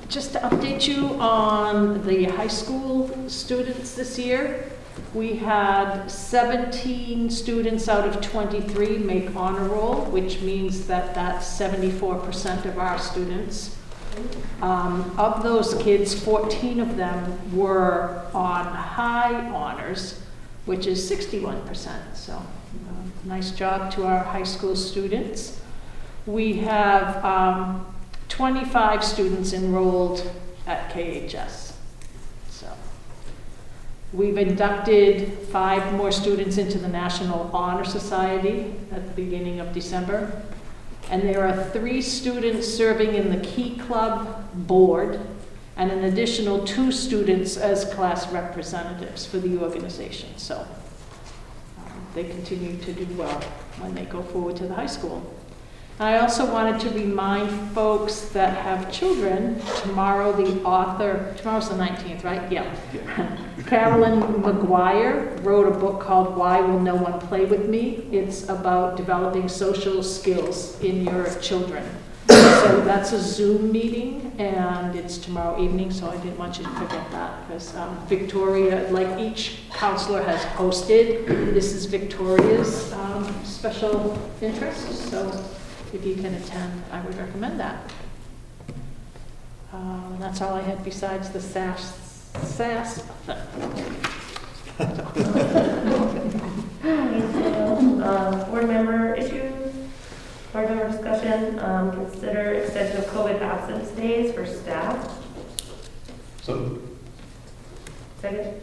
S6: just to update you on the high school students this year, we had 17 students out of 23 make honor roll, which means that that's 74% of our students. Of those kids, 14 of them were on high honors, which is 61%. So, nice job to our high school students. We have 25 students enrolled at KHS. So we've inducted 5 more students into the National Honor Society at the beginning of December. And there are 3 students serving in the Key Club board and an additional 2 students as class representatives for the organization. So they continue to do well when they go forward to the high school. I also wanted to remind folks that have children, tomorrow's the 19th, right? Yeah. Carolyn McGuire wrote a book called Why Will No One Play With Me? It's about developing social skills in your children. So that's a Zoom meeting, and it's tomorrow evening, so I didn't want you to forget that, because Victoria, like each counselor has hosted, this is Victoria's special interest, so if you can attend, I would recommend that. That's all I had besides the SAS.
S1: Board member issues, board member discussion, consider extension of COVID absence days for staff.
S2: So,
S1: Second?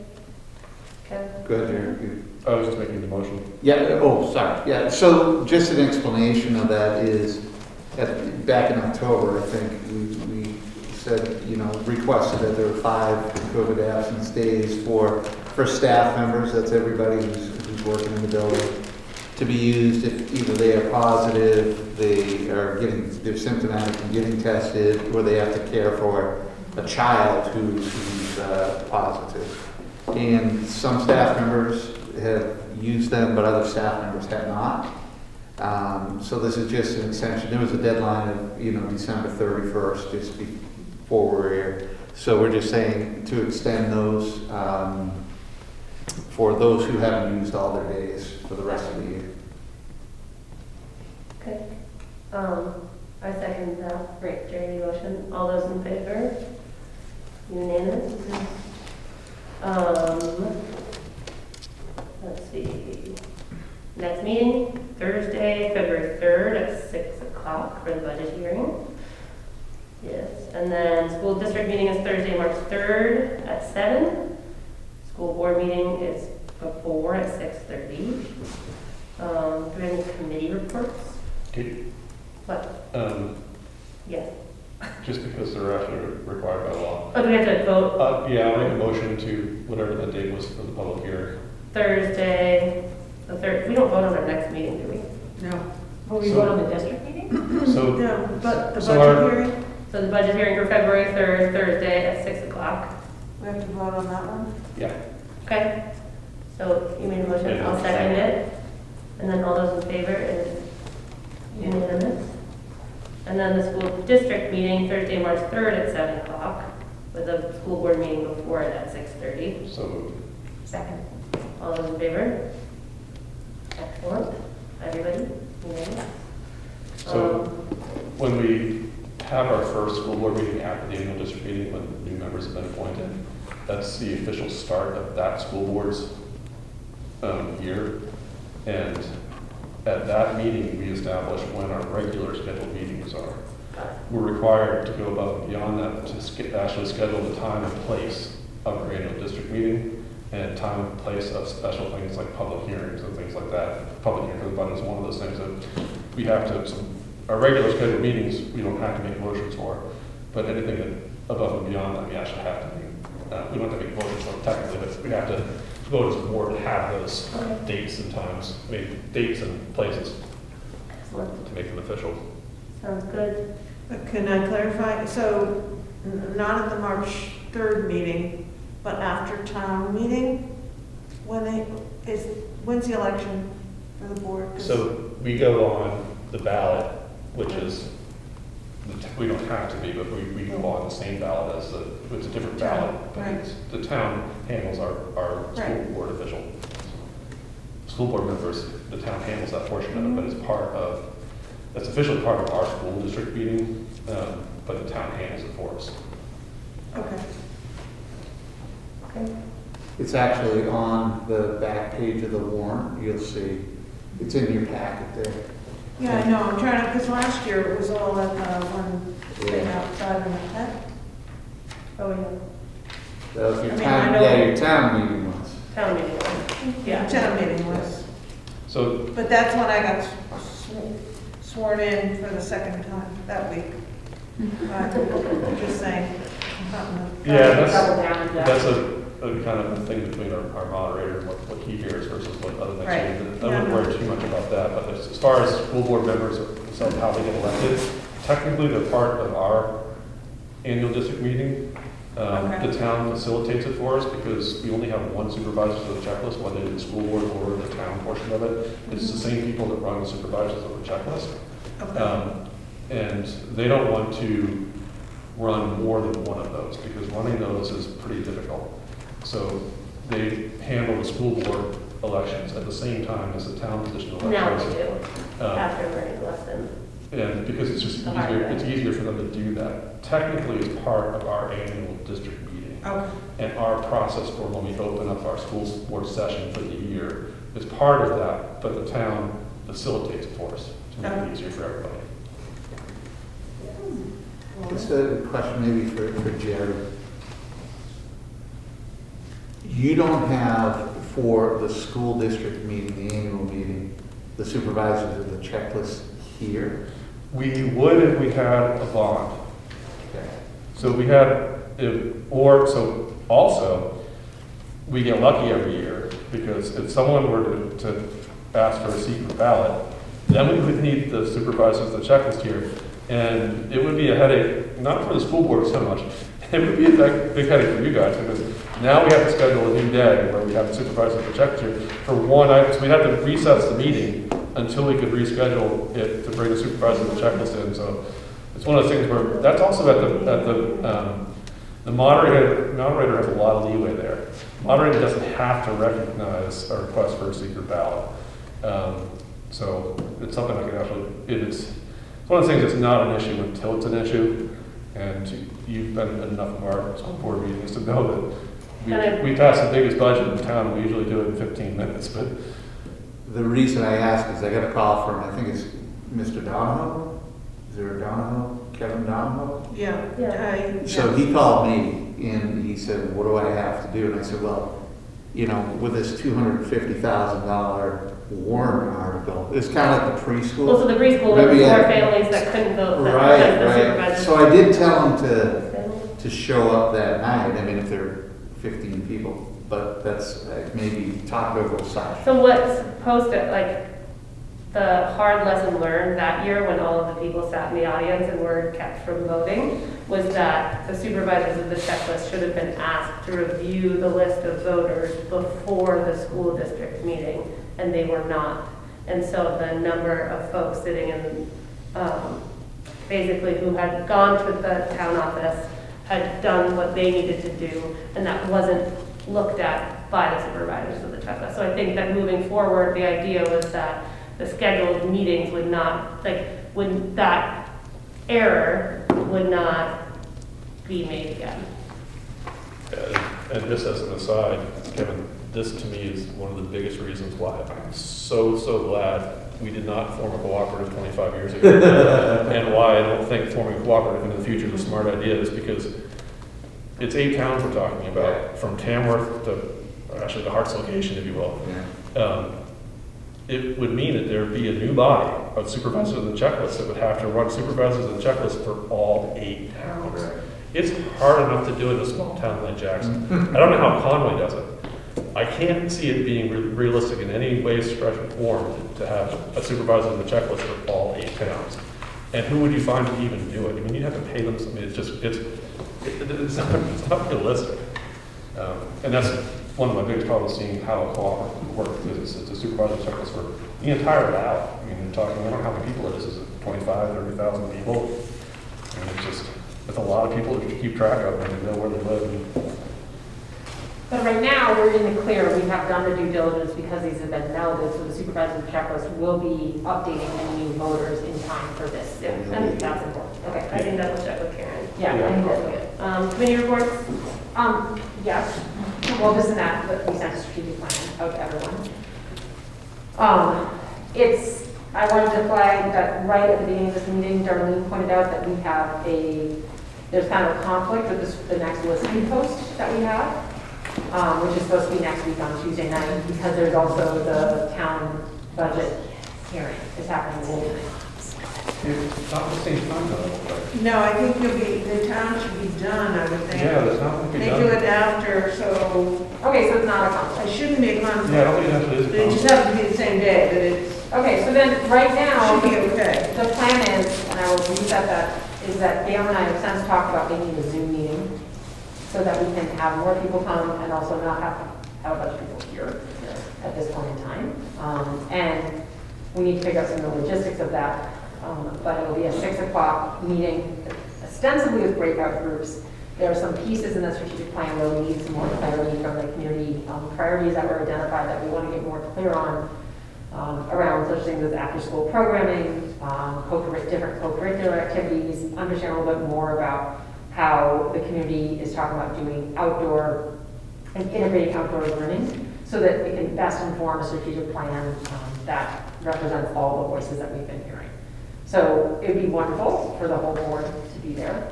S1: Kevin?
S8: Go ahead, Eric.
S2: I was just making the motion.
S8: Yeah, oh, sorry, yeah, so just an explanation of that is, back in October, I think, we said, requested that there were 5 COVID absence days for staff members, that's everybody who's working in the building, to be used if either they are positive, they're symptomatic and getting tested, or they have to care for a child who's positive. And some staff members have used them, but other staff members have not. So this is just an extension. There was a deadline of, December 31st, just before we're here. So we're just saying to extend those for those who haven't used all their days for the rest of the year.
S1: Okay. I second that. Great, Jerry, motion. All those in favor? Unanimous? Let's see. Next meeting, Thursday, February 3rd at 6 o'clock for the budget hearing. Yes, and then school district meeting is Thursday, March 3rd at 7. School board meeting is before at 6:30. Do we have any committee reports? What? Yes.
S2: Just because they're actually required by law.
S1: Oh, do we have to vote?
S2: Yeah, I'll make a motion to whatever the date was for the public hearing.
S1: Thursday, the 3rd. We don't vote on our next meeting, do we?
S3: No.
S1: Will we vote on the district meeting?
S2: So,
S3: No, but the
S2: So
S3: budget
S2: our-
S3: hearing,
S1: So the budget hearing for February 3rd, Thursday at 6 o'clock.
S3: we have to vote on that one?
S2: yeah,
S1: Okay. So you made a motion,
S2: Yeah,
S1: I'll second it. And then all those in favor is unanimous. And then the school district meeting, Thursday, March 3rd at 7 o'clock, with a school board meeting before it at 6:30.
S2: so moved.
S1: Second. All those in favor? Excellent. Everybody? Unanimous?
S2: So when we have our first school board meeting after the annual district meeting, when new members have been appointed, that's the official start of that school board's year. And at that meeting, we establish when our regular scheduled meetings are. We're required to go above and beyond that to actually schedule the time and place of our annual district meeting and time and place of special things like public hearings and things like that. Public hearing for the budget is one of those things that we have to, our regular scheduled meetings, we don't have to make motions for, but anything that above and beyond that, we actually have to make. We don't have to make motions for technically, but we have to vote as a board to have those dates and times, dates and places
S1: Excellent.
S2: to make them official.
S1: Sounds good.
S3: But can I clarify? So not at the March 3rd meeting, but after town meeting? When's the election for the board? 'Cause-
S2: So we go on the ballot, which is, we don't have to be, but we go on the same ballot as it's a different ballot. But
S3: Right.
S2: the town handles our school
S3: Right.
S2: board official. School board members, the town handles that portion of it, but it's that's officially part of our school district meeting, but the town handles it for us.
S3: Okay.
S1: Okay.
S8: It's actually on the back page of the warrant, you'll see. It's in your packet there.
S3: Yeah, I know, I'm trying to, because last year it was all at one thing
S8: Yeah.
S3: outside of my head.
S1: Oh, yeah.
S8: That was your
S3: I mean,
S8: town,
S3: I know-
S8: yeah, your town meeting was.
S1: Town meeting. Yeah.
S3: Town meeting was,
S2: So,
S3: but that's when I got sworn in for the second time that week. I'm just saying.
S2: yeah,
S1: Double down, yeah.
S2: that's a kind of a thing between our moderator, what he hears versus what other things.
S3: Right.
S2: I wouldn't worry too much about that, but as far as school board members are of how they get elected. Technically, they're part of our annual district meeting.
S3: Okay.
S2: The town facilitates it for us because we only have one supervisor for the checklist, whether it's the school board or the town portion of it. It's the same people that run the supervisors of the checklist.
S3: Okay.
S2: And they don't want to run more than one of those because running those is pretty difficult. So they handle the school board elections at the same time as the town position elections.
S1: Now we do, after learning the lesson.
S2: And because it's just easier, it's easier for them to do that. Technically, it's part of our annual district meeting.
S3: Okay.
S2: And our process for when we open up our school board session for the year is part of that, but the town facilitates it for us to make it easier for everybody.
S8: Just a question maybe for Jerry. You don't have, for the school district meeting, the annual meeting, the supervisors of the checklist here?
S2: We would if we had a bond.
S8: Okay.
S2: So we had, so also, we get lucky every year because if someone were to ask for a secret ballot, then we would need the supervisors of the checklist here. And it would be a headache, not for the school board so much, it would be a big headache for you guys because now we have to schedule a new day where we have the supervisors of the checklist here for one item. So we'd have to recess the meeting until we could reschedule it to bring the supervisor of the checklist in. So it's one of those things where that's also the moderator has a lot of leeway there. Moderator doesn't have to recognize a request for a secret ballot. So it's something I can actually, it's one of the things that's not an issue until it's an issue. And you've been in enough of our school board meetings to know that we pass the biggest budget in town. We usually do it in 15 minutes, but
S8: The reason I ask is I got a call from, I think it's Mr. Donahoe? Is there a Donahoe? Kevin Donahoe?
S3: Yeah.
S8: So he called me and he said, what do I have to do? And I said, well, you know, with this $250,000 warrant article, it's kind of like the preschool.
S1: Well, so the preschool, there were more families that couldn't vote.
S8: Right. So I did tell him to show up that night. I mean, if there are 15 people, but that's maybe talk over such.
S1: So what's posted, like, the hard lesson learned that year when all of the people sat in the audience and were kept from voting was that the supervisors of the checklist should have been asked to review the list of voters before the school district meeting, and they were not. And so the number of folks sitting in, basically who had gone to the town office had done what they needed to do, and that wasn't looked at by the supervisors of the checklist. So I think that moving forward, the idea was that the scheduled meetings would not, that error would not be made again.
S2: And just as an aside, Kevin, this to me is one of the biggest reasons why I'm so glad we did not form a cooperative 25 years ago. And why I don't think forming a cooperative in the future is a smart idea is because it's 8 towns we're talking about, from Tamworth to, actually the Harts location, if you will.
S8: Yeah.
S2: It would mean that there would be a new body of supervisors of the checklist that would have to run supervisors of the checklist for all 8 towns.
S8: Right.
S2: It's hard enough to do it in a small town like Jackson. I don't know how Conway does it. I can't see it being realistic in any way, stretch, or form to have a supervisor of the checklist for all 8 towns. And who would you find to even do it? I mean, you'd have to pay them something. It's not realistic. And that's one of my biggest problems seeing how a cooperative would work, because it's a supervisor checklist for the entire valley. I mean, you're talking, I don't know how many people it is. Is it 25, 30,000 people? I mean, it's a lot of people that you keep track of and you know where they live.
S13: But right now, we're in the clear. We have done the due diligence because these have been melded, so the supervisor checklist will be updating any new voters in time for this.
S1: Yeah, and that's important. Okay, I can double check with Karen.
S13: Yeah, I think that's good.
S1: Committee reports?
S13: Yes. Well, this and that, but we sent a strategic plan out to everyone. I wanted to flag that right at the beginning of this meeting, Darlene pointed out that we have there's kind of a conflict with the next listening post that we have, which is supposed to be next week on Tuesday night, because there's also the town budget hearing is happening the same night.
S2: It's not the same time though.
S3: No, I think the town should be done, I would think.
S2: Yeah, that's not what we
S3: They
S2: done.
S3: do it after, so
S13: Okay, so it's not a conflict.
S3: it shouldn't be a conflict.
S2: Yeah, I don't think it actually is a
S3: It just happens to be the same day, but it's,
S13: Okay, so then, right now,
S3: Should be okay.
S13: the plan is, and I will reset that, is that Gail and I have since talked about making a Zoom meeting so that we can have more people come and also not have a bunch of people here at this point in time. And we need to figure out some of the logistics of that. But it will be a 6 o'clock meeting, ostensibly with breakout groups. There are some pieces in the strategic plan where we need some more clarity from the community, priorities that were identified that we want to get more clear on, around such things as after-school programming, different co-curricular activities, understand a little bit more about how the community is talking about doing outdoor and integrating outdoor learning so that it can best inform a strategic plan that represents all the voices that we've been hearing. So it would be wonderful for the whole board to be there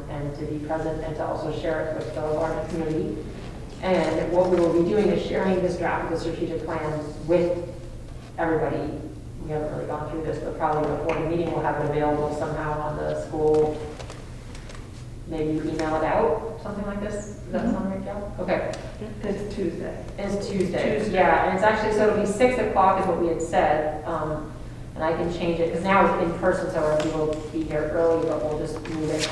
S13: and to be present and to also share it with the larger community. And what we will be doing is sharing this draft of the strategic plan with everybody. We haven't really gone through this, but probably before the meeting we'll have it available somehow on the school. Maybe you email it out, something like this. Does that sound right, Joe? Okay.
S3: It's Tuesday.
S13: It's Tuesday. Yeah, and it's actually, so it'll be 6 o'clock is what we had said. And I can change it, because now it's in person, so our people will be here early, but we'll just move it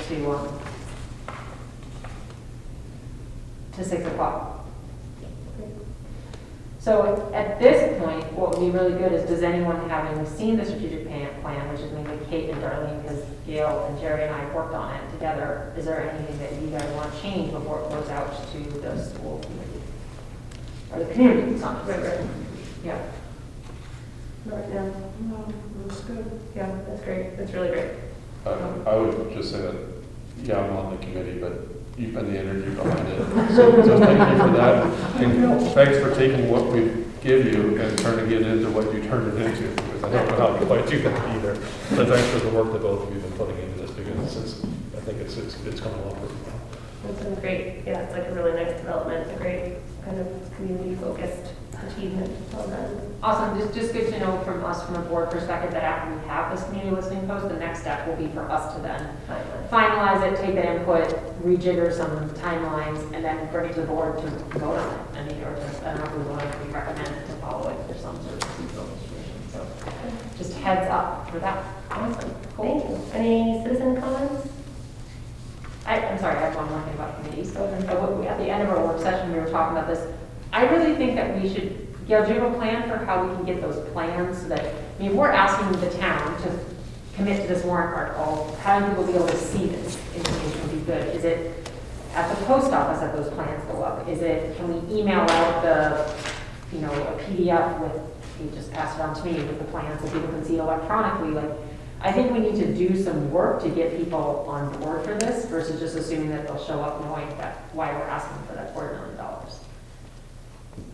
S13: to 6 o'clock. So at this point, what would be really good is, does anyone, having seen the strategic plan, which is mainly Kate and Darlene, because Gail and Jerry and I worked on it together, is there anything that you guys want to change before it goes out to the school community? Or the community, it's not just.
S1: Right.
S13: Yeah.
S1: Right now.
S3: No, looks good.
S1: Yeah, that's great. That's really great.
S2: I would just say that, yeah, I'm on the committee, but you've been the energy behind it. So thank you for that. And thanks for taking what we give you and turning it into what you turned it into, because I don't know how to quite do that either. But thanks for the work that both of you have been putting into this, because I think it's coming along pretty well.
S1: It's been great. Yeah, it's like a really nice development, a great kind of community-focused achievement. Well done.
S13: Awesome, just good to know from us, from a board perspective, that after we have this community listening post, the next step will be for us to then finalize it, take that input, rejigger some timelines, and then bring it to the board to vote on it. And either, I don't know if we want to recommend to follow it for some sort of procedural situation. So just heads up for that.
S1: Awesome. Cool. Thank you. Any citizen comments?
S13: I'm sorry, I have one more thing about committees. At the end of our work session, we were talking about this. I really think that we should, Gail, do you have a plan for how we can get those plans so that, I mean, we're asking the town to commit to this warrant article. Having people be able to see this information would be good. Is it at the post office that those plans go up? Is it, can we email out the, a PDF with, you just pass it on to me with the plans so people can see it electronically? Like, I think we need to do some work to get people on board for this versus just assuming that they'll show up knowing that why we're asking for that $250,000.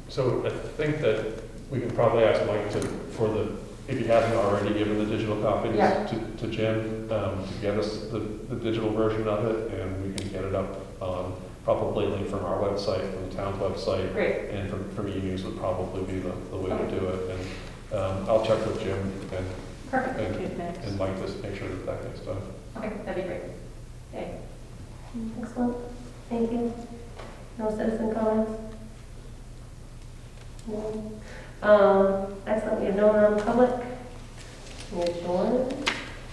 S2: So I think that we can probably ask Mike if he hasn't already given the digital copies to Jim, to get us the digital version of it, and we can get it up on probably link from our website, from the town's website.
S13: Great.
S2: And from e-news would probably be the way to do it. And I'll check with Jim and Mike to make sure that gets done.
S13: Okay, that'd be great. Okay.
S1: Excellent. Thank you. No citizen comments? No. Excellent. We have no non-public. We adjourn.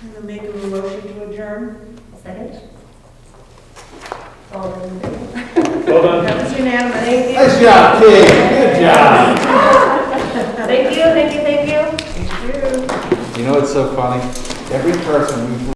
S3: I'm gonna make a motion to adjourn.
S1: Second. All in favor?
S2: Well done.
S3: That was unanimous.
S1: Thank you.
S8: Nice job, Kate. Good job.
S1: Thank you. Thank you. Thank you.
S3: Thank you.
S8: You know what's so funny? Every person we've